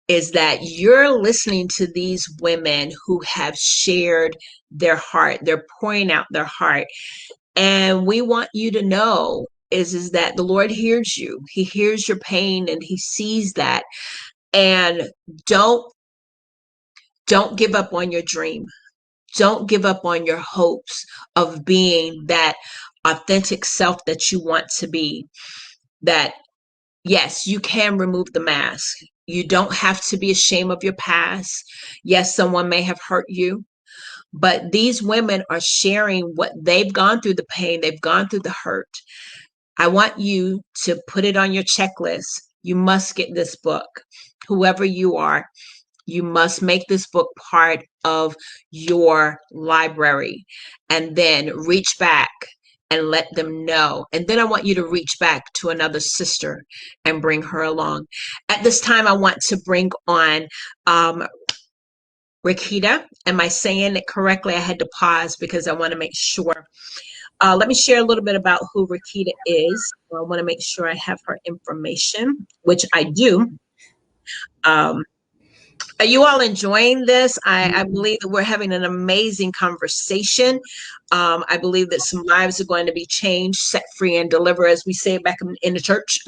is that you're listening to these women who have shared their heart. They're pouring out their heart. And we want you to know is that the Lord hears you. He hears your pain and he sees that. And don't give up on your dream. Don't give up on your hopes of being that authentic self that you want to be. That, yes, you can remove the mask. You don't have to be ashamed of your past. Yes, someone may have hurt you, but these women are sharing what they've gone through, the pain, they've gone through the hurt. I want you to put it on your checklist. You must get this book. Whoever you are, you must make this book part of your library, and then reach back and let them know. And then I want you to reach back to another sister and bring her along. At this time, I want to bring on Rakita. Am I saying it correctly? I had to pause because I want to make sure. Let me share a little bit about who Rakita is. I want to make sure I have her information, which I do. Are you all enjoying this? I believe that we're having an amazing conversation. I believe that some lives are going to be changed, set free, and delivered, as we say back in the church,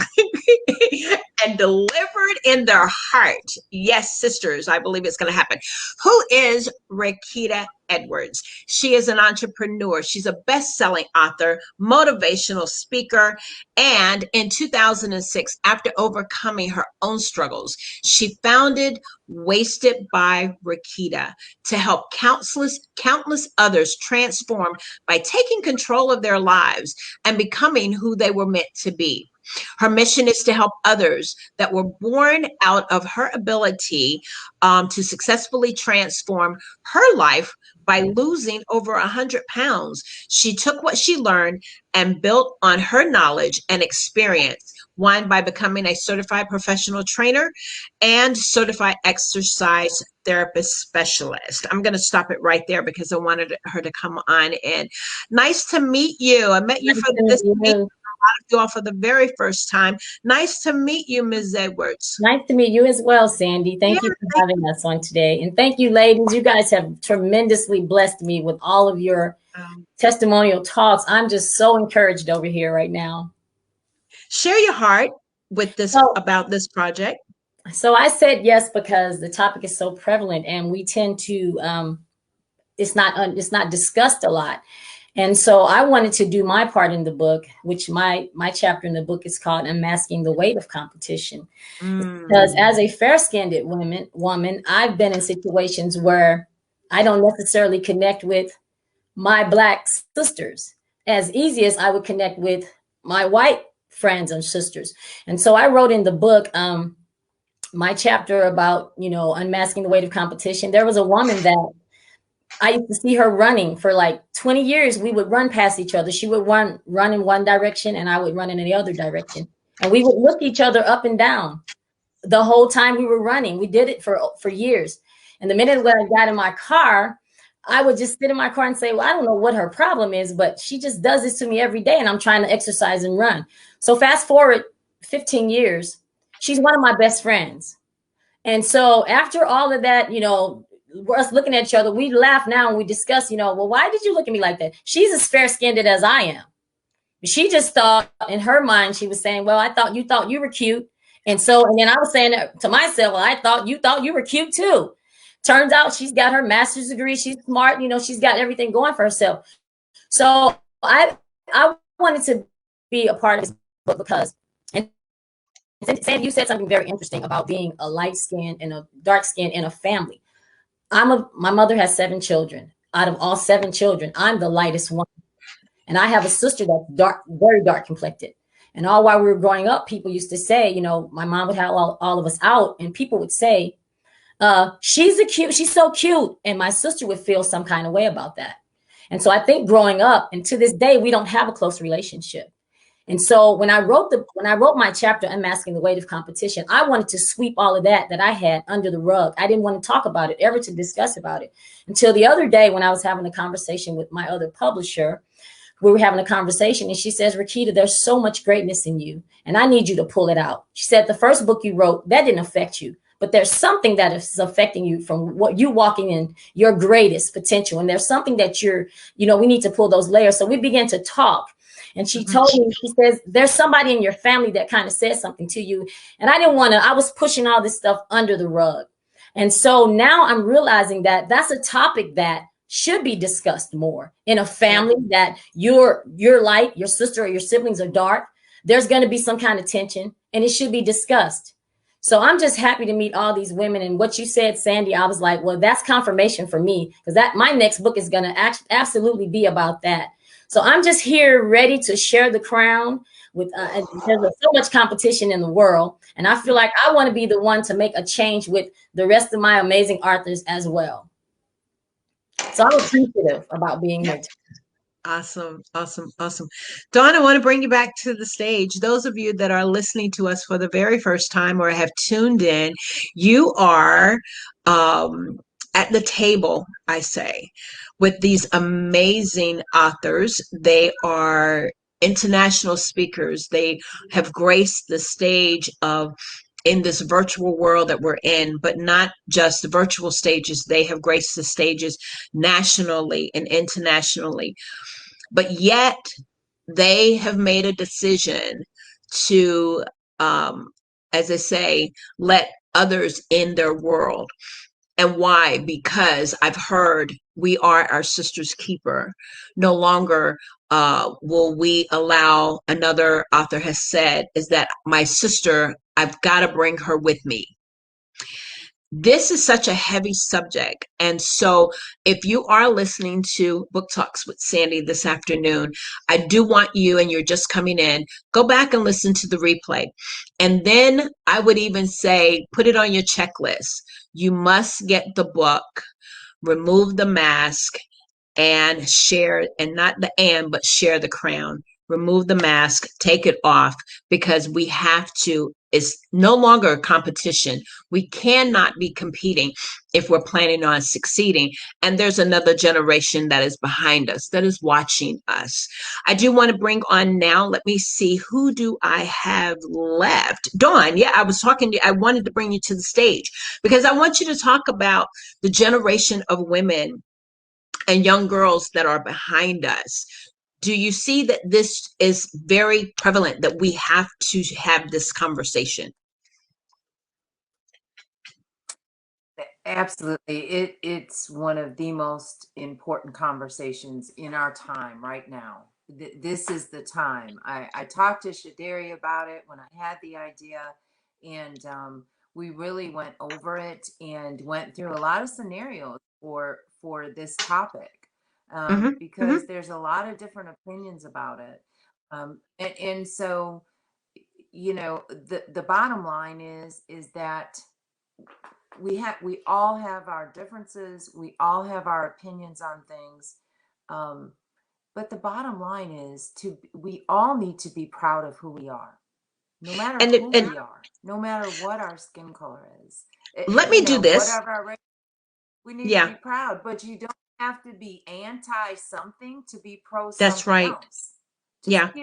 and delivered in their heart. Yes, sisters, I believe it's going to happen. Who is Rakita Edwards? She is an entrepreneur. She's a best-selling author, motivational speaker, and in 2006, after overcoming her own struggles, she founded Wasted by Rakita to help countless others transform by taking control of their lives and becoming who they were meant to be. Her mission is to help others that were born out of her ability to successfully transform her life by losing over 100 pounds. She took what she learned and built on her knowledge and experience, one, by becoming a certified professional trainer and certified exercise therapist specialist. I'm going to stop it right there because I wanted her to come on in. Nice to meet you. I met you for this meeting. You all for the very first time. Nice to meet you, Ms. Edwards.
Nice to meet you as well, Sandy. Thank you for having us on today. And thank you, ladies. You guys have tremendously blessed me with all of your testimonial talks. I'm just so encouraged over here right now.
Share your heart with this about this project.
So I said yes because the topic is so prevalent and we tend to it's not discussed a lot. And so I wanted to do my part in the book, which my chapter in the book is called Unmasking the Weight of Competition. Because as a fair-skinned woman, I've been in situations where I don't necessarily connect with my Black sisters as easy as I would connect with my white friends and sisters. And so I wrote in the book, my chapter about, unmasking the weight of competition. There was a woman that I used to see her running for like 20 years. We would run past each other. She would run in one direction and I would run in the other direction. And we would look each other up and down the whole time we were running. We did it for years. And the minute when I got in my car, I would just sit in my car and say, well, I don't know what her problem is, but she just does this to me every day. And I'm trying to exercise and run. So fast forward 15 years, she's one of my best friends. And so after all of that, us looking at each other, we laugh now and we discuss, well, why did you look at me like that? She's as fair-skinned as I am. She just thought in her mind, she was saying, well, I thought you were cute. And then I was saying to myself, well, I thought you were cute too. Turns out she's got her master's degree. She's smart. She's got everything going for herself. So I wanted to be a part of this book because, and Sandy, you said something very interesting about being a light skin and a dark skin in a family. My mother has 7 children. Out of all 7 children, I'm the lightest one. And I have a sister that's dark, very dark complected. And all while we were growing up, people used to say, my mom would have all of us out and people would say, she's so cute. And my sister would feel some kind of way about that. And so I think growing up, and to this day, we don't have a close relationship. And so when I wrote my chapter, Unmasking the Weight of Competition, I wanted to sweep all of that I had under the rug. I didn't want to talk about it, ever to discuss about it, until the other day when I was having a conversation with my other publisher. We were having a conversation and she says, Rakita, there's so much greatness in you and I need you to pull it out. She said, the first book you wrote, that didn't affect you, but there's something that is affecting you from what you walking in your greatest potential. And there's something that we need to pull those layers. So we began to talk. And she told me, she says, there's somebody in your family that kind of said something to you. And I was pushing all this stuff under the rug. And so now I'm realizing that that's a topic that should be discussed more in a family, that you're light, your sister or your siblings are dark. There's going to be some kind of tension and it should be discussed. So I'm just happy to meet all these women. And what you said, Sandy, I was like, well, that's confirmation for me, because my next book is going to absolutely be about that. So I'm just here ready to share the crown with, there's so much competition in the world. And I feel like I want to be the one to make a change with the rest of my amazing authors as well. So I'm appreciative about being here.
Awesome. Dawn, I want to bring you back to the stage. Those of you that are listening to us for the very first time or have tuned in, you are at the table, I say, with these amazing authors. They are international speakers. They have graced the stage in this virtual world that we're in, but not just the virtual stages. They have graced the stages nationally and internationally. But yet they have made a decision to, as I say, let others in their world. And why? Because I've heard we are our sister's keeper. No longer will we allow, another author has said, is that my sister, I've got to bring her with me. This is such a heavy subject. And so if you are listening to Book Talks with Sandy this afternoon, I do want you, and you're just coming in, go back and listen to the replay. And then I would even say, put it on your checklist. You must get the book, remove the mask, and share, and not the and, but share the crown. Remove the mask, take it off, because we have to. It's no longer a competition. We cannot be competing if we're planning on succeeding. And there's another generation that is behind us, that is watching us. I do want to bring on now, let me see, who do I have left? Dawn, yeah, I was talking to you. I wanted to bring you to the stage because I want you to talk about the generation of women and young girls that are behind us. Do you see that this is very prevalent, that we have to have this conversation?
Absolutely. It's one of the most important conversations in our time right now. This is the time. I talked to Shadari about it when I had the idea, and we really went over it and went through a lot of scenarios for this topic, because there's a lot of different opinions about it. And so, the bottom line is that we all have our differences, we all have our opinions on things, but the bottom line is we all need to be proud of who we are, no matter who we are, no matter what our skin color is.
Let me do this.
Whatever our race, we need to be proud, but you don't have to be anti something to be pro
That's
something
right.
else.
Just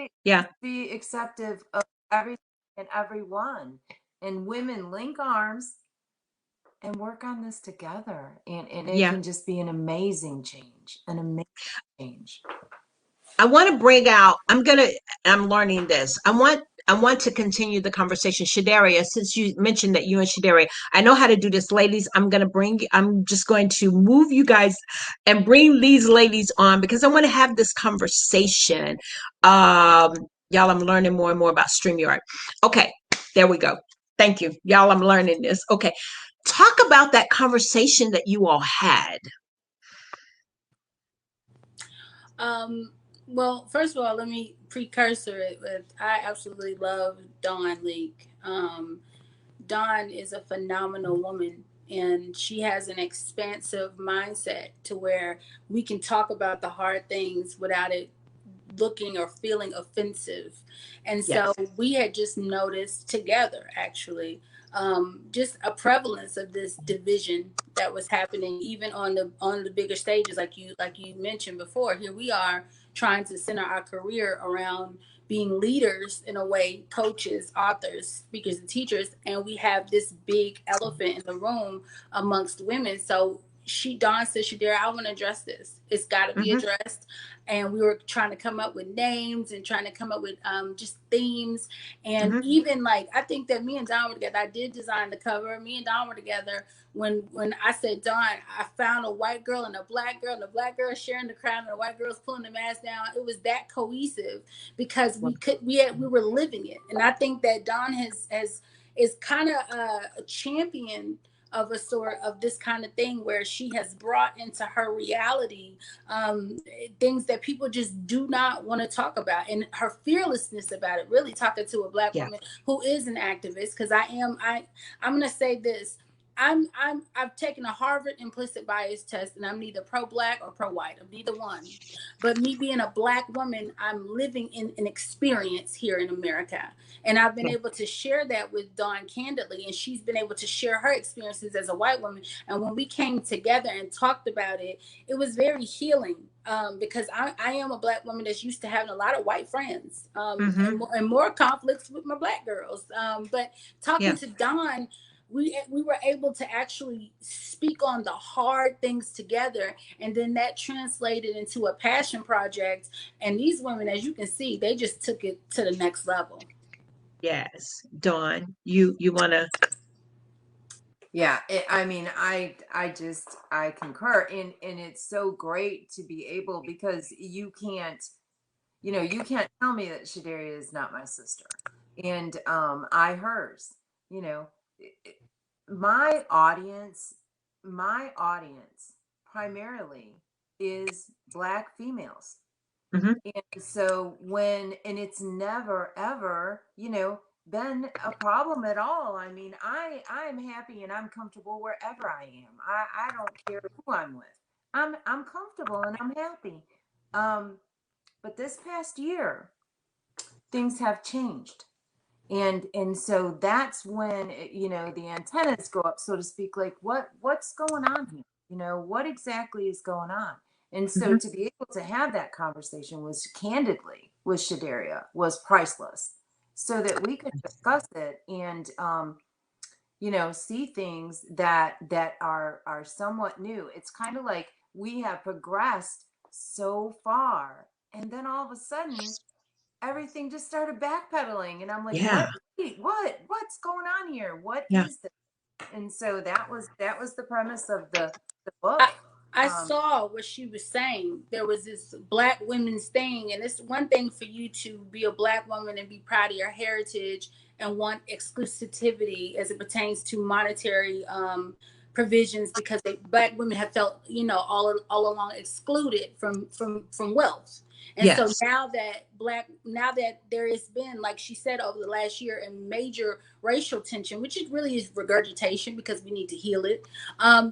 be acceptive of everything and everyone, and women link arms and work on this together, and it can just be an amazing change,
I want to bring out, I'm learning this. I want to continue the conversation. Shadaria, since you mentioned that you and Shadaria, I know how to do this, ladies. I'm just going to move you guys and bring these ladies on, because I want to have this conversation. Y'all, I'm learning more and more about StreamYard. Okay, there we go. Thank you. Y'all, I'm learning this. Okay. Talk about that conversation that you all had.
Well, first of all, let me precursor it with, I absolutely love Dawn Lieck. Dawn is a phenomenal woman, and she has an expansive mindset to where we can talk about the hard things without it looking or feeling offensive. And so we had just noticed together, actually, just a prevalence of this division that was happening even on the bigger stages, like you mentioned before. Here we are trying to center our career around being leaders in a way, coaches, authors, speakers, and teachers, and we have this big elephant in the room amongst women. So Dawn said, Shadara, I want to address this. It's got to be addressed. And we were trying to come up with names and trying to come up with just themes. And even like, I think that me and Dawn were together. I did design the cover. Me and Dawn were together when I said, Dawn, I found a white girl and a black girl, and the black girl sharing the crown and the white girl's pulling the mask down. It was that cohesive because we were living it. And I think that Dawn is kind of a champion of a sort of this kind of thing, where she has brought into her reality things that people just do not want to talk about, and her fearlessness about it. Really talking to a black woman who is an activist, because I'm going to say this. I've taken a Harvard implicit bias test, and I'm neither pro-black or pro-white. I'm neither one. But me being a black woman, I'm living in an experience here in America. And I've been able to share that with Dawn candidly, and she's been able to share her experiences as a white woman. And when we came together and talked about it, it was very healing, because I am a black woman that's used to having a lot of white friends, and more conflicts with my black girls. But talking to Dawn, we were able to actually speak on the hard things together, and then that translated into a passion project. And these women, as you can see, they just took it to the next level.
Yes, Dawn, you want to?
Yeah, I concur, and it's so great to be able, because you can't tell me that Shadaria is not my sister, and I hers. My audience primarily is Black females. And so and it's never ever, been a problem at all. I mean, I'm happy and I'm comfortable wherever I am. I don't care who I'm with. I'm comfortable and I'm happy. But this past year, things have changed. And so that's when the antennas go up, so to speak, like what's going on here? What exactly is going on? And so to be able to have that conversation was candidly with Shadaria was priceless, so that we could discuss it and see things that are somewhat new. It's kind of like we have progressed so far, and then all of a sudden everything just started backpedaling, and I'm like, what's going on here? What is this? And so that was the premise of the book.
I saw what she was saying. There was this Black women's thing, and it's one thing for you to be a Black woman and be proud of your heritage and want exclusivity as it pertains to monetary provisions, because Black women have felt, all along excluded from wealth. And
Yes.
so now that there has been, like she said, over the last year, a major racial tension, which it really is regurgitation because we need to heal it.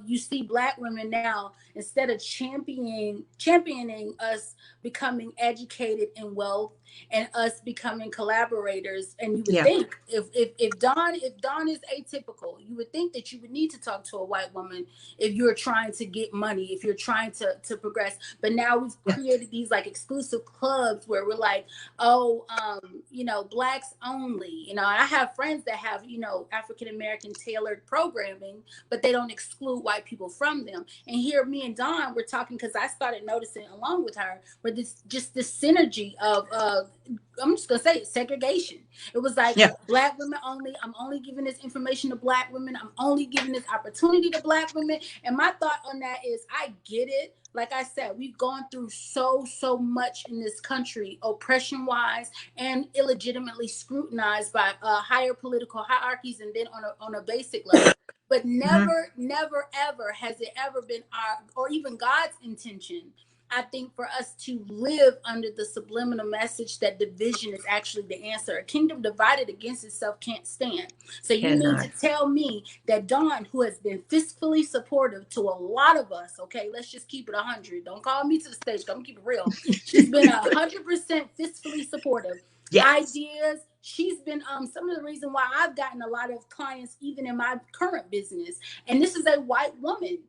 You see Black women now, instead of championing us becoming educated in wealth and us becoming collaborators. And you would think if Dawn is atypical, you would think that you would need to talk to a white woman if you're trying to get money, if you're trying to progress. But now we've created these like exclusive clubs where we're like, Blacks only. I have friends that have, African American tailored programming, but they don't exclude white people from them. And here, me and Dawn, we're talking because I started noticing along with her, where this synergy of I'm just gonna say it, segregation. It was like Black women only. I'm only giving this information to Black women. I'm only giving this opportunity to Black women. And my thought on that is, I get it. Like I said, we've gone through so much in this country, oppression-wise, and illegitimately scrutinized by higher political hierarchies, and then on a basic level. But never, ever has it ever been our, or even God's intention, I think, for us to live under the subliminal message that division is actually the answer. A kingdom divided against itself can't stand. So you mean to tell me that Dawn, who has been fiscally supportive to a lot of us, okay, let's just keep it 100. Don't call me to the stage. I'm gonna keep it real. She's been 100% fiscally supportive. Ideas. She's been some of the reason why I've gotten a lot of clients, even in my current business. And this is a white woman.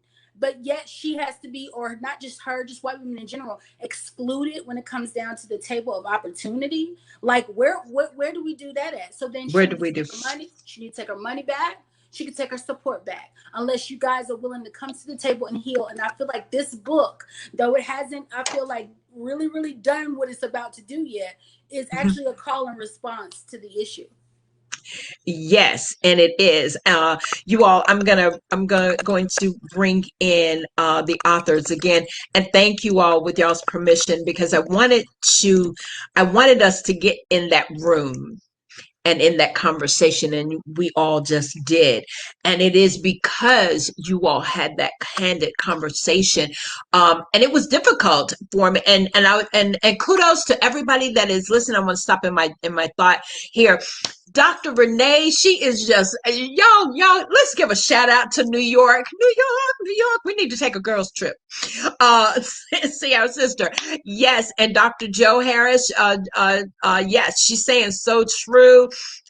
But yet she has to be, or not just her, just white women in general, excluded when it comes down to the table of opportunity. Like where do we do that at? So then she needs to take her money back. She can take her support back, unless you guys are willing to come to the table and heal. And I feel like this book, though it hasn't, I feel like really done what it's about to do yet, is actually a call and response to the issue.
Yes, and it is. You all, I'm going to bring in the authors again, and thank you all with y'all's permission, because I wanted us to get in that room and in that conversation, and we all just did. And it is because you all had that candid conversation, and it was difficult for me. And kudos to everybody that is listening. I'm going to stop in my thought here. Dr. Renee, she is just, y'all, let's give a shout out to New York. New York. We need to take a girls trip. See our sister. Yes. And Dr. Joe Harris, yes, she's saying so true.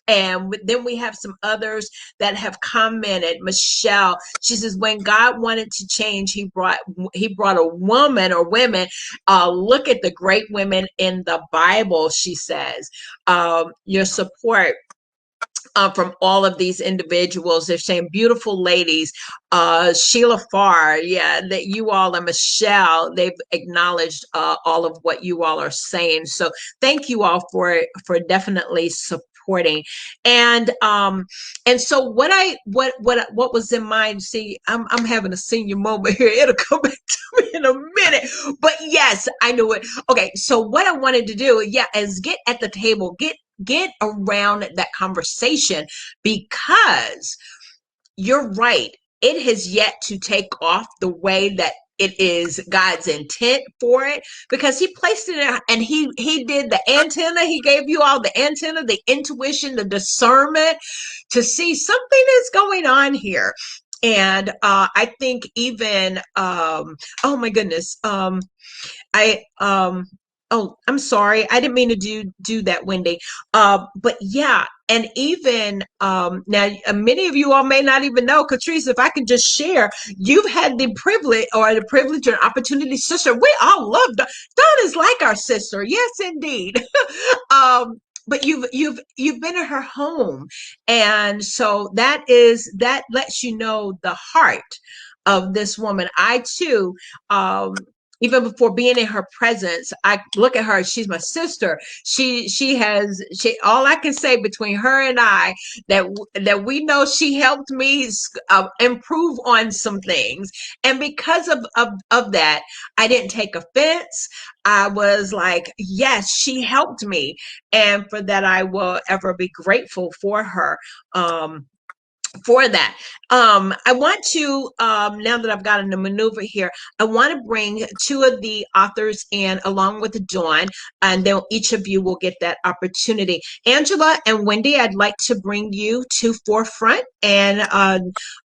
And then we have some others that have commented. Michelle, she says, when God wanted to change, he brought a woman or women. Look at the great women in the Bible, she says. Your support from all of these individuals. They're saying beautiful ladies. Sheila Farr, that you all, and Michelle, they've acknowledged all of what you all are saying. So thank you all for definitely supporting. And so what was in mind, see, I'm having a senior moment here. It'll come back to me in a minute. But yes, I knew it. Okay, so what I wanted to do, is get at the table, get around that conversation, because you're right. It has yet to take off the way that it is God's intent for it, because he placed it in, and he did the antenna. He gave you all the antenna, the intuition, the discernment to see something is going on here. And I think even, oh my goodness, oh, I'm sorry. I didn't mean to do that, Wendy. But yeah, and even now, many of you all may not even know, Catrice, if I can just share, you've had the privilege and opportunity, sister. We all love Dawn. Dawn is like our sister. Yes, indeed. But you've been in her home, and so that lets you know the heart of this woman. I too, even before being in her presence, I look at her, she's my sister. All I can say between her and I, that we know she helped me improve on some things. And because of that, I didn't take offense. I was like, yes, she helped me. And for that, I will ever be grateful for her. For that. I want to, now that I've gotten the maneuver here, I want to bring two of the authors in along with Dawn, and then each of you will get that opportunity. Angela and Wendy, I'd like to bring you to forefront, and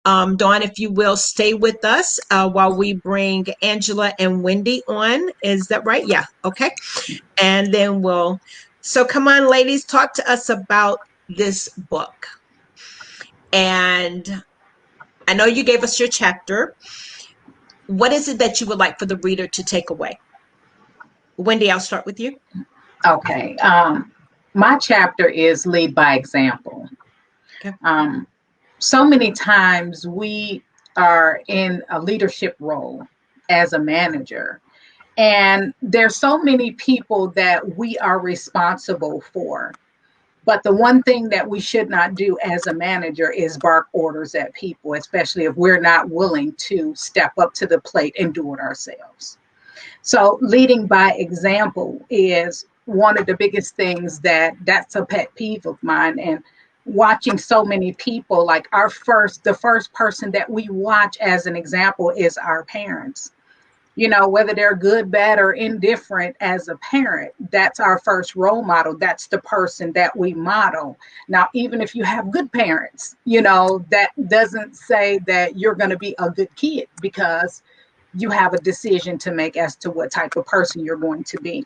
Dawn, if you will stay with us while we bring Angela and Wendy on. Is that right? Yeah. Okay. And then so come on, ladies, talk to us about this book. And I know you gave us your chapter. What is it that you would like for the reader to take away? Wendy, I'll start with you.
Okay. My chapter is Lead by Example.
Okay.
So many times we are in a leadership role as a manager, and there's so many people that we are responsible for. But the one thing that we should not do as a manager is bark orders at people, especially if we're not willing to step up to the plate and do it ourselves. So leading by example is one of the biggest things that's a pet peeve of mine. And watching so many people, like the first person that we watch as an example is our parents. You know, whether they're good, bad, or indifferent, as a parent, that's our first role model. That's the person that we model. Now, even if you have good parents, you know, that doesn't say that you're going to be a good kid, because you have a decision to make as to what type of person you're going to be.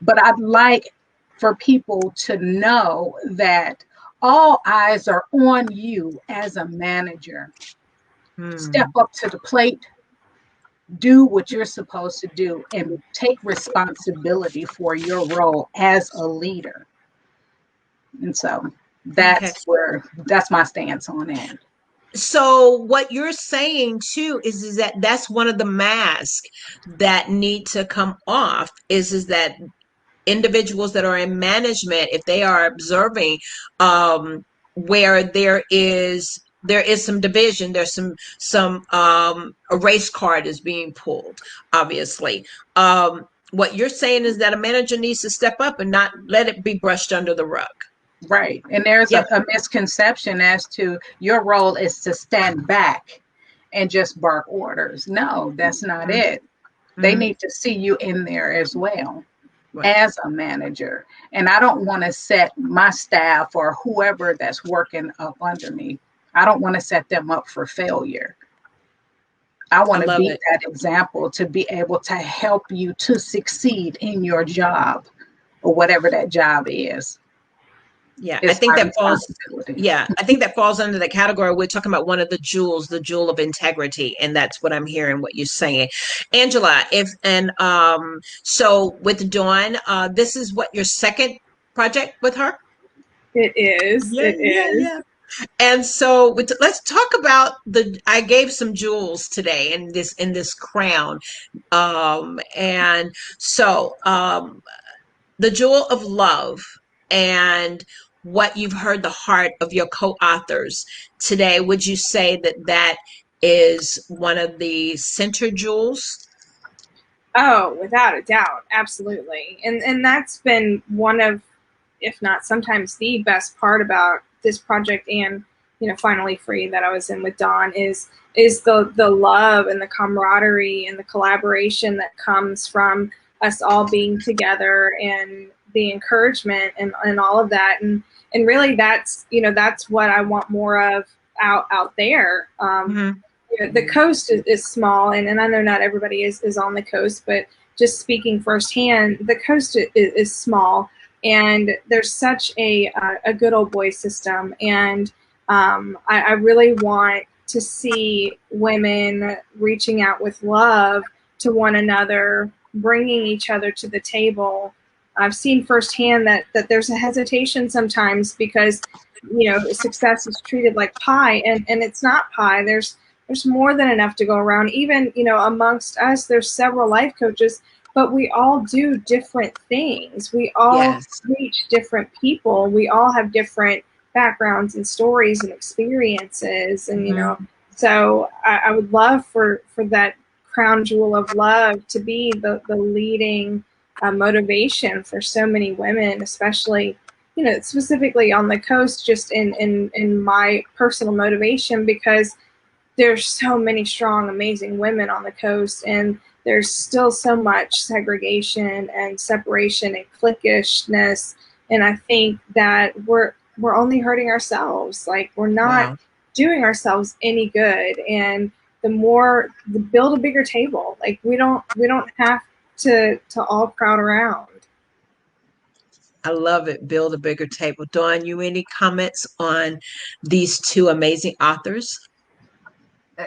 But I'd like for people to know that all eyes are on you as a manager. Step up to the plate. Do what you're supposed to do and take responsibility for your role as a leader. And so that's my stance on it.
So what you're saying too is that that's one of the masks that need to come off is that individuals that are in management, if they are observing where there is some division, there's some a race card is being pulled, obviously. What you're saying is that a manager needs to step up and not let it be brushed under the rug.
Right. And there's a misconception as to your role is to stand back and just bark orders. No, that's not it. They need to see you in there as well. Right. As a manager. And I don't want to set my staff or whoever that's working up under me, I don't want to set them up for failure. I want to be that example to be able to help you to succeed in your job or whatever that job is.
Yeah, I think that falls. Yeah, I think that falls under the category. We're talking about one of the jewels, the jewel of integrity, and that's what I'm hearing. What you're saying, Angela. So with Dawn, this is what your second project with her.
It is.
Yeah, yeah. And so let's talk about I gave some jewels today in this crown, and so the jewel of love and what you've heard the heart of your co-authors today, would you say that is one of the center jewels?
Oh, without a doubt, absolutely. And that's been one of, if not sometimes the best part about this project, and Finally Free, that I was in with Dawn, is the love and the camaraderie and the collaboration that comes from us all being together, and the encouragement and all of that. And really that's what I want more of out there. The coast is small, and I know not everybody is on the coast, but just speaking firsthand, the coast is small, and there's such a good old boy system. And I really want to see women reaching out with love to one another, bringing each other to the table. I've seen firsthand that there's a hesitation sometimes because, success is treated like pie, and it's not pie. There's there's more than enough to go around. Even, you know, amongst us, there's several life coaches, but we all do different things. We all reach different people. We all have different backgrounds and stories and experiences. And, you know, so I would love for that crown jewel of love to be the leading motivation for so many women, especially, you know, specifically on the coast, just in my personal motivation, because there's so many strong, amazing women on the coast, and there's still so much segregation and separation and cliquishness. And I think that we're only hurting ourselves. Like, we're not doing ourselves any good. And build a bigger table. Like, we don't have to all crowd around.
I love it. Build a bigger table. Dawn, you any comments on these two amazing authors?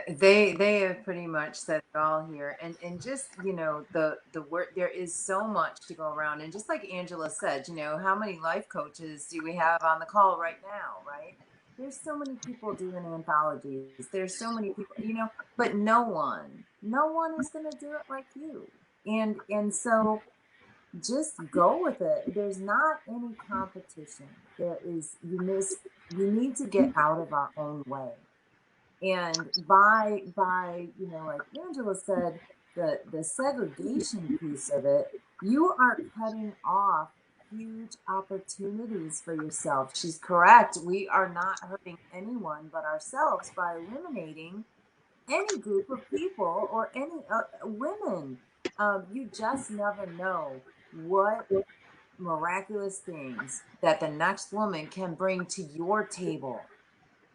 They have pretty much said it all here, and just, you know, the work, there is so much to go around, and just like Angela said, you know, how many life coaches do we have on the call right now, right? There's so many people doing anthologies. There's so many people, you know, but no one is going to do it like you. And so just go with it. There's not any competition. There is, you need to get out of our own way. And by, you know, like Angela said, the segregation piece of it, you are cutting off huge opportunities for yourself. She's correct. We are not hurting anyone but ourselves by eliminating any group of people or any women. You just never know what miraculous things that the next woman can bring to your table.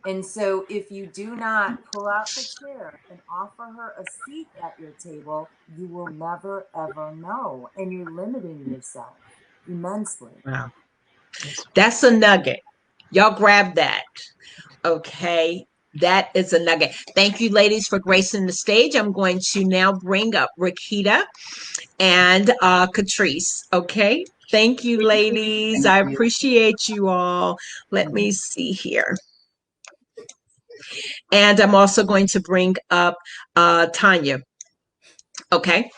And so if you do not pull out the chair and offer her a seat at your table, you will never, ever know. And you're limiting yourself immensely.
Wow. That's a nugget. Y'all grab that. Okay. That is a nugget. Thank you, ladies, for gracing the stage. I'm going to now bring up Rakita and Catrice. Okay. Thank you, ladies. I appreciate you all. Let me see here. And I'm also going to bring up Tanya. Okay.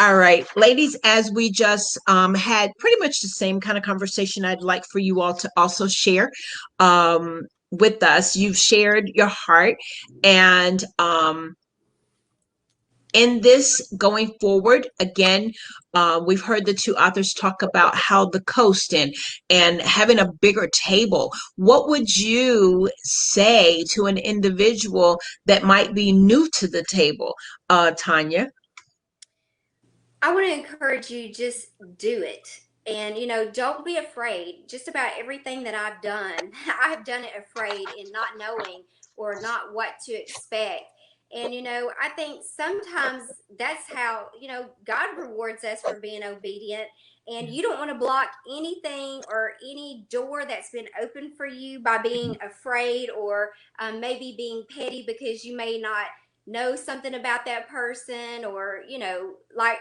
All right, ladies, as we just had pretty much the same kind of conversation, I'd like for you all to also share with us. You've shared your heart, and in this going forward, again, we've heard the two authors talk about how the coast and having a bigger table. What would you say to an individual that might be new to the table, Tanya?
I want to encourage you, just do it. And, you know, don't be afraid. Just about everything that I've done, I have done it afraid and not knowing or not what to expect. And, you know, I think sometimes that's how, you know, God rewards us for being obedient. And you don't want to block anything or any door that's been opened for you by being afraid or maybe being petty because you may not know something about that person, or, you know, like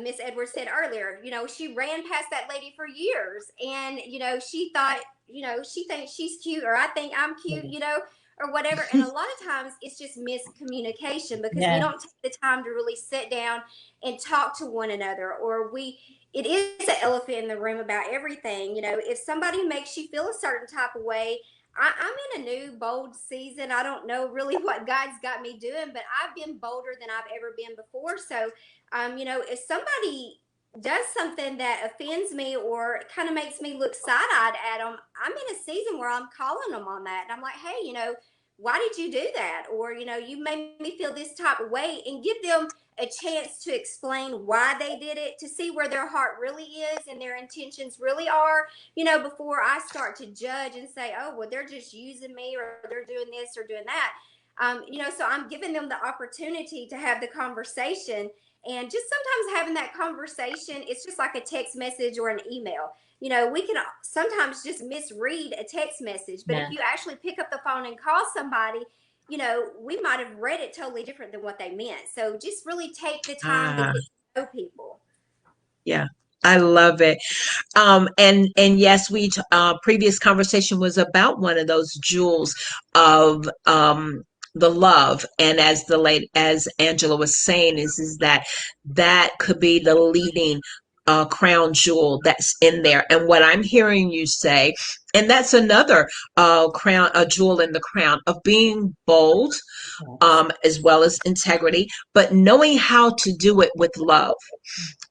Miss Edwards said earlier, you know, she ran past that lady for years, and, you know, she thought, you know, she thinks she's cute, or I think I'm cute, you know, or whatever. And a lot of times it's just miscommunication because we don't take the time to really sit down and talk to one another, or it is an elephant in the room about everything. You know, if somebody makes you feel a certain type of way, I'm in a new bold season. I don't know really what God's got me doing, but I've been bolder than I've ever been before. So, you know, if somebody does something that offends me or kind of makes me look side-eyed at them, I'm in a season where I'm calling them on that. And I'm like, hey, you know, why did you do that? Or, you know, you made me feel this type of way, and give them a chance to explain why they did it, to see where their heart really is and their intentions really are, you know, before I start to judge and say, oh, well, they're just using me, or they're doing this or doing that. You know, so I'm giving them the opportunity to have the conversation. And just sometimes having that conversation, it's just like a text message or an email. You know, we can sometimes just misread a text message, but if you actually pick up the phone and call somebody, you know, we might have read it totally different than what they meant. So just really take the time to get to know people.
Yeah. I love it. And yes, we previous conversation was about one of those jewels of the love, and as the late as Angela was saying, is that that could be the leading crown jewel that's in there. And what I'm hearing you say, and that's another crown, a jewel in the crown of being bold, as well as integrity, but knowing how to do it with love,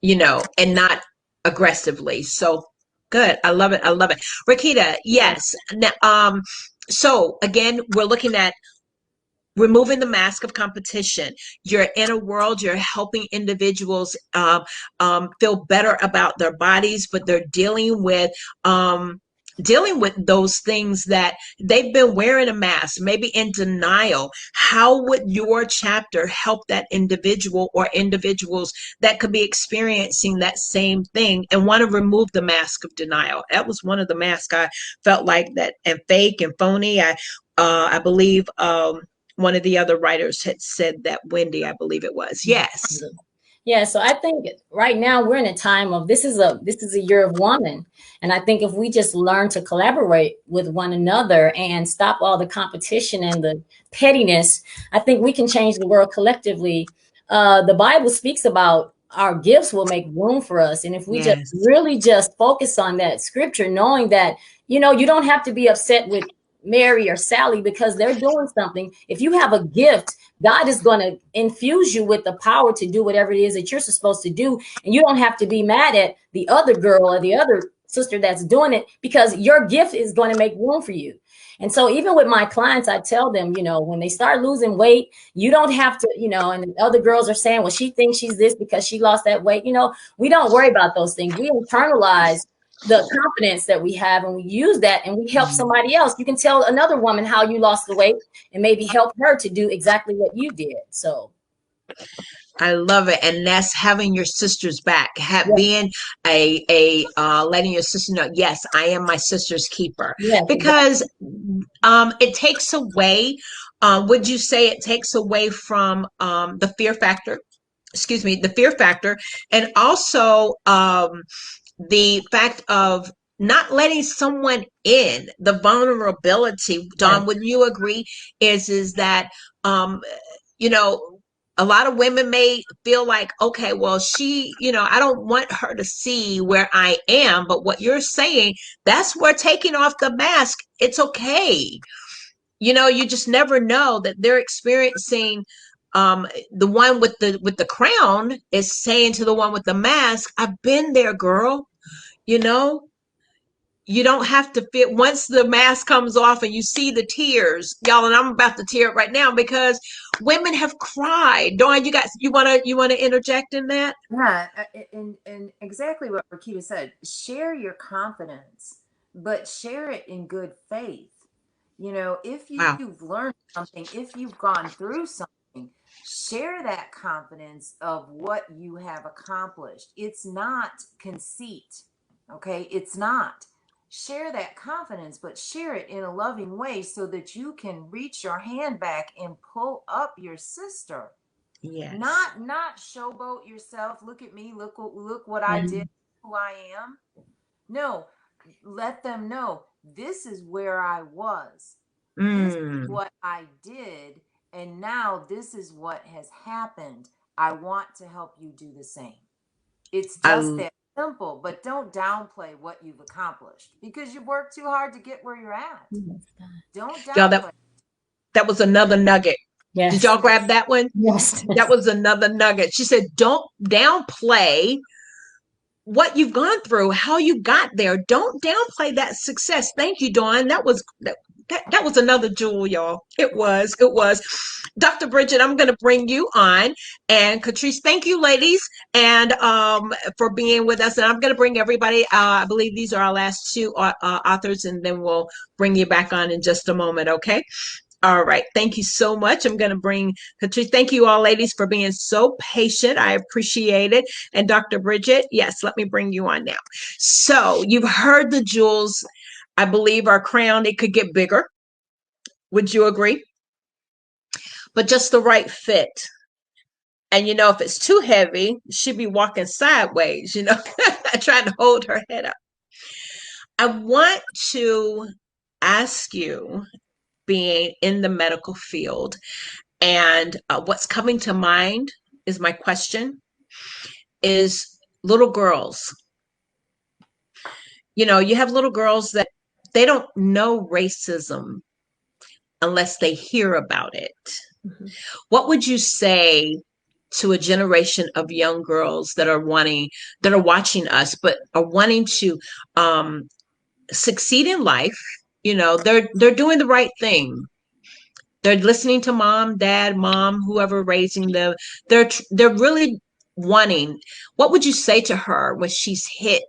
and not aggressively. So good. I love it. I love it. Rakita, yes. Now, so again, we're looking at removing the mask of competition. You're in a world, you're helping individuals feel better about their bodies, but they're dealing with those things that they've been wearing a mask, maybe in denial. How would your chapter help that individual or individuals that could be experiencing that same thing and want to remove the mask of denial? That was one of the masks I felt like that, and fake and phony. I believe one of the other writers had said that, Wendy, I believe it was. Yes.
Yeah, so I think right now we're in a time of this is a year of woman, and I think if we just learn to collaborate with one another and stop all the competition and the pettiness, I think we can change the world collectively. The Bible speaks about our gifts will make room for us, and if we just really just focus on that scripture, knowing that you don't have to be upset with Mary or Sally because they're doing something. If you have a gift, God is going to infuse you with the power to do whatever it is that you're supposed to do. And you don't have to be mad at the other girl or the other sister that's doing it, because your gift is going to make room for you. And so even with my clients, I tell them, when they start losing weight, you don't have to, and the other girls are saying, well, she thinks she's this because she lost that weight. We don't worry about those things. We internalize the confidence that we have, and we use that and we help somebody else. You can tell another woman how you lost the weight and maybe help her to do exactly what you did. So
I love it. And that's having your sister's back, being a letting your sister know, yes, I am my sister's keeper.
Yes,
because it takes away, would you say it takes away from the fear factor? Excuse me, the fear factor, and also the fact of not letting someone in, the vulnerability. Dawn, would you agree? Is that a lot of women may feel like, okay, well, I don't want her to see where I am. But what you're saying, that's where taking off the mask, it's okay. You just never know that they're experiencing. The one with the crown is saying to the one with the mask, I've been there, girl. You don't have to fit. Once the mask comes off and you see the tears, y'all, and I'm about to tear up right now because women have cried. Dawn, you want to interject in that?
Yeah, and exactly what Rakita said. Share your confidence, but share it in good faith. If you've learned something, if you've gone through something, share that confidence of what you have accomplished. It's not conceit, okay? It's not. Share that confidence, but share it in a loving way so that you can reach your hand back and pull up your sister.
Yes.
Not showboat yourself. Look at me. Look what I did, who I am. No, let them know this is where I was. This is what I did. And now this is what has happened. I want to help you do the same. It's just that simple, but don't downplay what you've accomplished because you worked too hard to get where you're at. Don't downplay.
That was another nugget.
Yes.
Did y'all grab that one?
Yes.
That was another nugget. She said, don't downplay what you've gone through, how you got there. Don't downplay that success. Thank you, Dawn. That was another jewel, y'all. It was. Dr. Bridget, I'm going to bring you on. And Catrice, thank you, ladies, and for being with us. And I'm going to bring everybody. I believe these are our last two authors, and then we'll bring you back on in just a moment, okay? All right. Thank you so much. I'm going to bring Catrice. Thank you all, ladies, for being so patient. I appreciate it. And Dr. Bridget, yes, let me bring you on now. So you've heard the jewels, I believe, are crowned. It could get bigger. Would you agree? But just the right fit. And, if it's too heavy, it should be walking sideways, trying to hold her head up. I want to ask you, being in the medical field, and what's coming to mind is my question is little girls. You know, you have little girls that they don't know racism unless they hear about it. Mm-hmm. What would you say to a generation of young girls that are watching us, but are wanting to succeed in life? You know, they're doing the right thing. They're listening to mom, dad, mom, whoever raising them. They're really wanting. What would you say to her when she's hit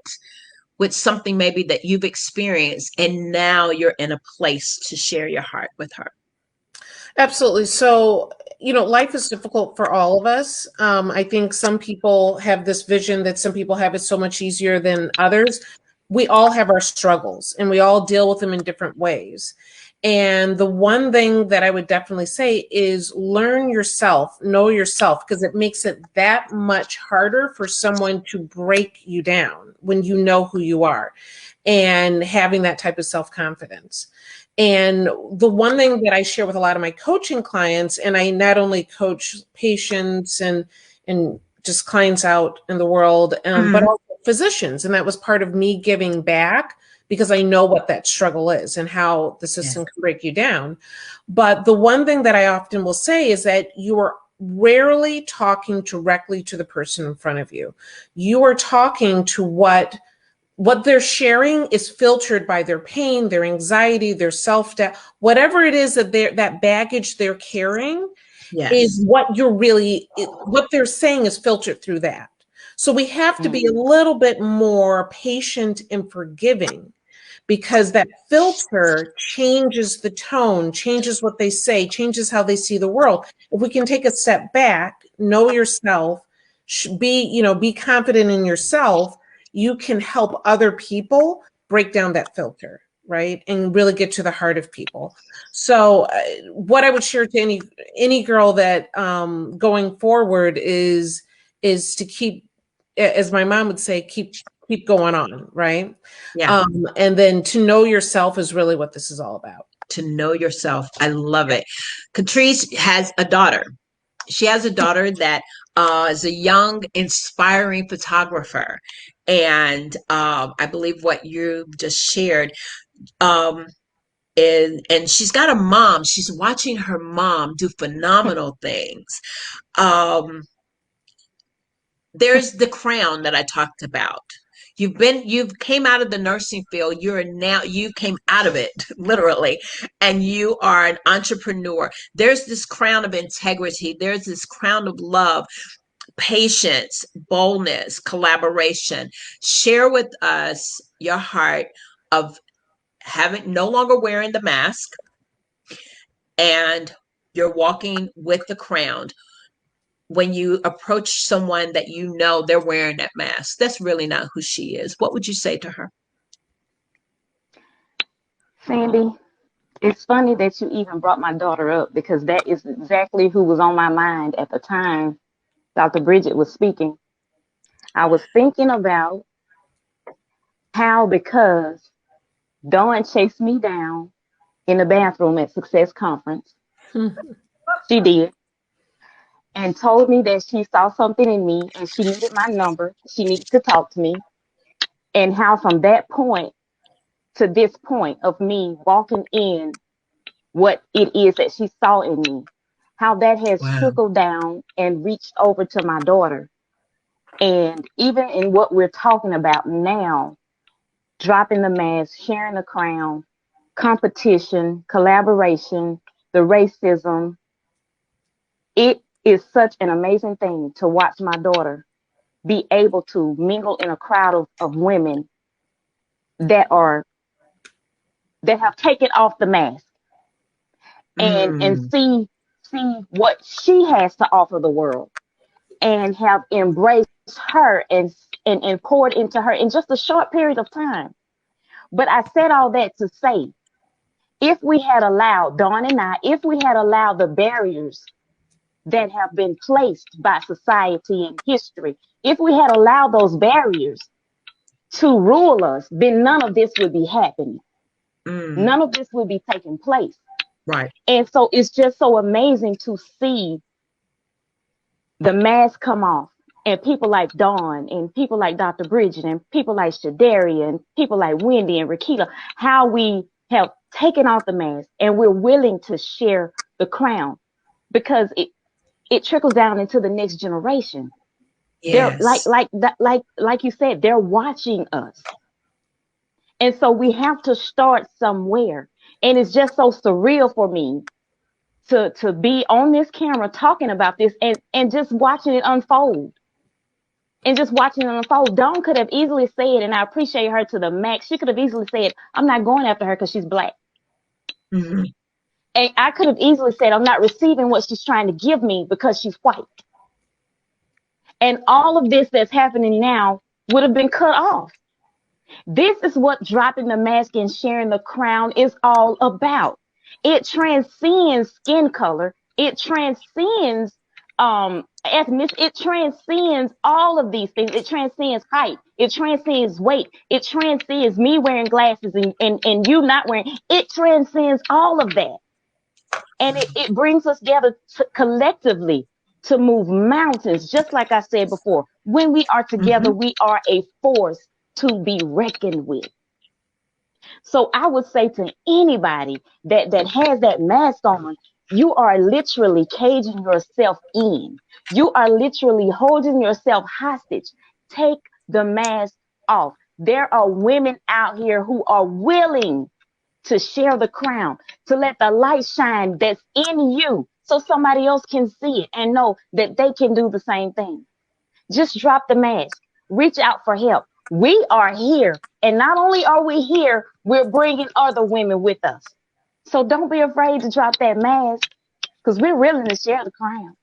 with something maybe that you've experienced and now you're in a place to share your heart with her?
Absolutely. So, you know, life is difficult for all of us. I think some people have this vision that some people have it so much easier than others. We all have our struggles and we all deal with them in different ways. And the one thing that I would definitely say is learn yourself, know yourself, because it makes it that much harder for someone to break you down when you know who you are and having that type of self-confidence. And the one thing that I share with a lot of my coaching clients, and I not only coach patients and just clients out in the world, but also physicians. And that was part of me giving back because I know what that struggle is and how the system can break you down. But the one thing that I often will say is that you are rarely talking directly to the person in front of you. You are talking to what they're sharing is filtered by their pain, their anxiety, their self-doubt, whatever it is that that baggage they're carrying is what what they're saying is filtered through that. So we have to be a little bit more patient and forgiving, because that filter changes the tone, changes what they say, changes how they see the world. If we can take a step back, know yourself, be confident in yourself, you can help other people break down that filter, right? And really get to the heart of people. So what I would share to any girl that going forward is to keep, as my mom would say, keep going on, right? Yeah. And then to know yourself is really what this is all about.
To know yourself. I love it. Catrice has a daughter. She has a daughter that is a young, inspiring photographer. And I believe what you just shared, and she's got a mom. She's watching her mom do phenomenal things. There's the crown that I talked about. You've came out of the nursing field. You came out of it literally, and you are an entrepreneur. There's this crown of integrity. There's this crown of love, patience, boldness, collaboration. Share with us your heart of no longer wearing the mask, and you're walking with the crown. When you approach someone that you know they're wearing that mask, that's really not who she is. What would you say to her?
Sandy, it's funny that you even brought my daughter up, because that is exactly who was on my mind at the time Dr. Bridget was speaking. I was thinking about how, because Dawn chased me down in the bathroom at Success Conference, she did, and told me that she saw something in me and she needed my number. She needed to talk to me. And how from that point to this point of me walking in what it is that she saw in me, how that has trickled down and reached over to my daughter. And even in what we're talking about now, dropping the mask, sharing the crown, competition, collaboration, the racism, it is such an amazing thing to watch my daughter be able to mingle in a crowd of women that have taken off the mask and see what she has to offer the world, and have embraced her and poured into her in just a short period of time. But I said all that to say, if we had allowed, Dawn and I, if we had allowed the barriers that have been placed by society and history, if we had allowed those barriers to rule us, then none of this would be happening. None of this would be taking place.
Right.
And so it's just so amazing to see the mask come off, and people like Dawn and people like Dr. Bridget and people like Shadaria and people like Wendy and Rakita, how we have taken off the mask and we're willing to share the crown, because it trickles down into the next generation.
Yes.
They're like you said, they're watching us. And so we have to start somewhere. And it's just so surreal for me to be on this camera talking about this and just watching it unfold. And just watching it unfold. Dawn could have easily said, and I appreciate her to the max, she could have easily said, I'm not going after her because she's Black.
Mm-hmm.
And I could have easily said, I'm not receiving what she's trying to give me because she's white. And all of this that's happening now would have been cut off. This is what dropping the mask and sharing the crown is all about. It transcends skin color. It transcends ethnicity. It transcends all of these things. It transcends height. It transcends weight. It transcends me wearing glasses and you not wearing. It transcends all of that. And it brings us together collectively to move mountains. Just like I said before, when we are together, we are a force to be reckoned with. So I would say to anybody that has that mask on, you are literally caging yourself in. You are literally holding yourself hostage. Take the mask off. There are women out here who are willing to share the crown, to let the light shine that's in you so somebody else can see it and know that they can do the same thing. Just drop the mask. Reach out for help. We are here. And not only are we here, we're bringing other women with us. So don't be afraid to drop that mask, because we're willing to share the crown.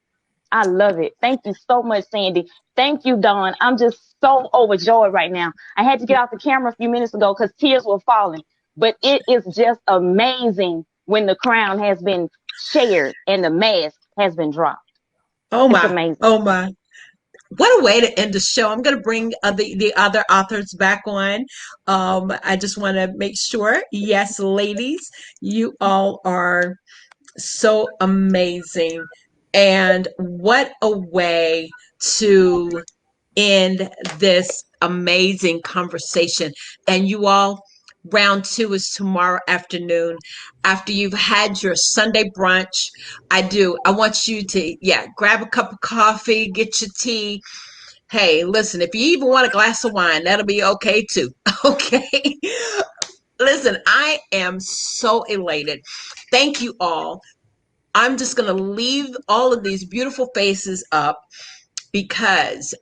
I love it. Thank you so much, Sandy. Thank you, Dawn. I'm just so overjoyed right now. I had to get off the camera a few minutes ago because tears were falling. But it is just amazing when the crown has been shared and the mask has been dropped.
Oh my.
It's amazing.
Oh my. What a way to end the show. I'm going to bring the other authors back on. I just want to make sure. Yes, ladies, you all are so amazing. And what a way to end this amazing conversation. And you all, round 2 is tomorrow afternoon. After you've had your Sunday brunch, I want you to, grab a cup of coffee, get your tea. Hey, listen, if you even want a glass of wine, that'll be okay too. Okay. Listen, I am so elated. Thank you all. I'm just going to leave all of these beautiful faces up because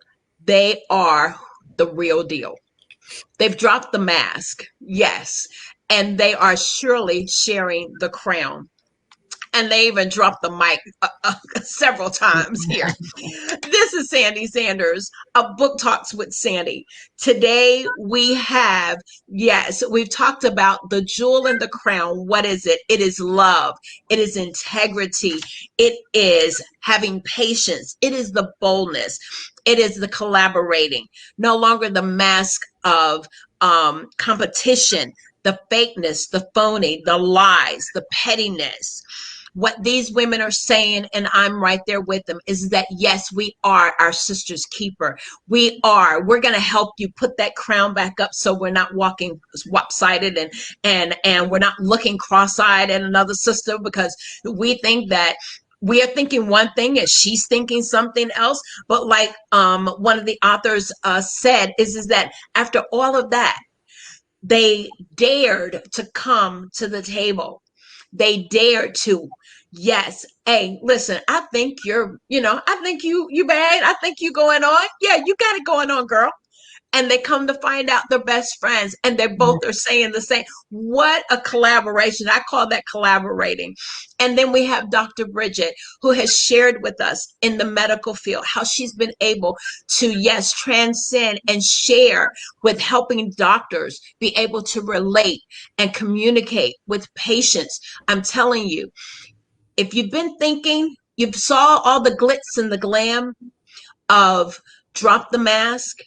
they are the real deal. They've dropped the mask, yes, and they are surely sharing the crown. And they even dropped the mic several times here. This is Sandy Samders of Book Talks with Sandy. Today we have, we've talked about the jewel in the crown. What is it? It is love. It is integrity. It is having patience. It is the boldness. It is the collaborating. No longer the mask of competition, the fakeness, the phony, the lies, the pettiness. What these women are saying, and I'm right there with them, is that yes, we are our sister's keeper. We're going to help you put that crown back up so we're not walking swap-sided and we're not looking cross-eyed at another sister because we think that we are thinking one thing and she's thinking something else. But like one of the authors said, is that after all of that, they dared to come to the table. They dared to, yes, hey, listen, I think I think you bad. I think you going on. Yeah, you got it going on, girl. And they come to find out they're best friends and they both are saying the same. What a collaboration. I call that collaborating. And then we have Dr. Bridget, who has shared with us in the medical field how she's been able to, yes, transcend and share with helping doctors be able to relate and communicate with patients. I'm telling you, if you've been thinking, you saw all the glitz and the glam of drop the mask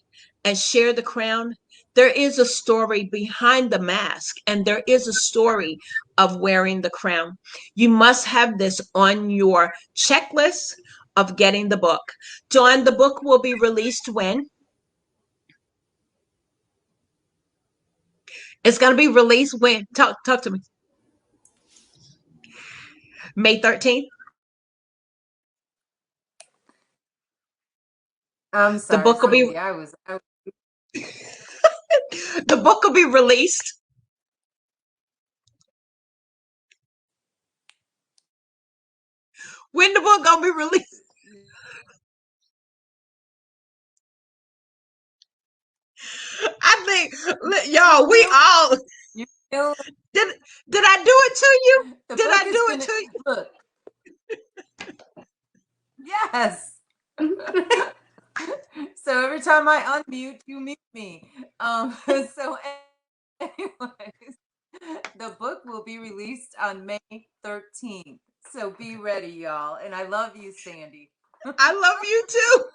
and share the crown, There is a story behind the mask, and there is a story of wearing the crown. You must have this on your checklist of getting the book. Dawn, the book will be released when? It's going to be released when? Talk to me. May 13th?
I'm sorry,
The book will
Sandy.
be
I was
the book will be released. When the book gonna be released? I think, y'all, we all
you feel
did I do it to you?
the
Did
book
I
is
do it
gonna
to you?
look. Yes. So every time I unmute, you mute me. So anyways, the book will be released on May 13th. So be ready, y'all. And I love you, Sandy.
I love you too.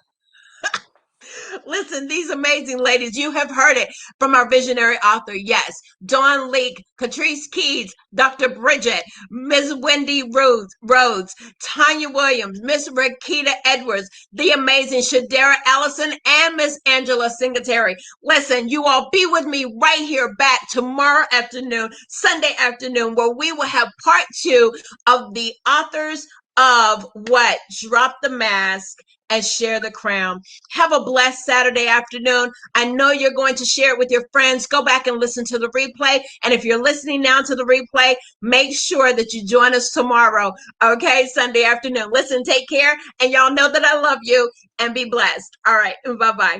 Listen, these amazing ladies, you have heard it from our visionary author. Yes, Dawn Lieck, Catrice Keys, Dr. Bridget, Ms. Wendy Rhodes, Tanya Williams, Miss Rakita Edwards, the amazing Shadera Allison, and Miss Angela Singletary. Listen, you all be with me right here back tomorrow afternoon, Sunday afternoon, where we will have part 2 of the authors of what? Drop the Mask and Share the Crown. Have a blessed Saturday afternoon. I know you're going to share it with your friends. Go back and listen to the replay. And if you're listening now to the replay, make sure that you join us tomorrow. Okay, Sunday afternoon. Listen, take care. And y'all know that I love you, and be blessed. All right. Bye-bye.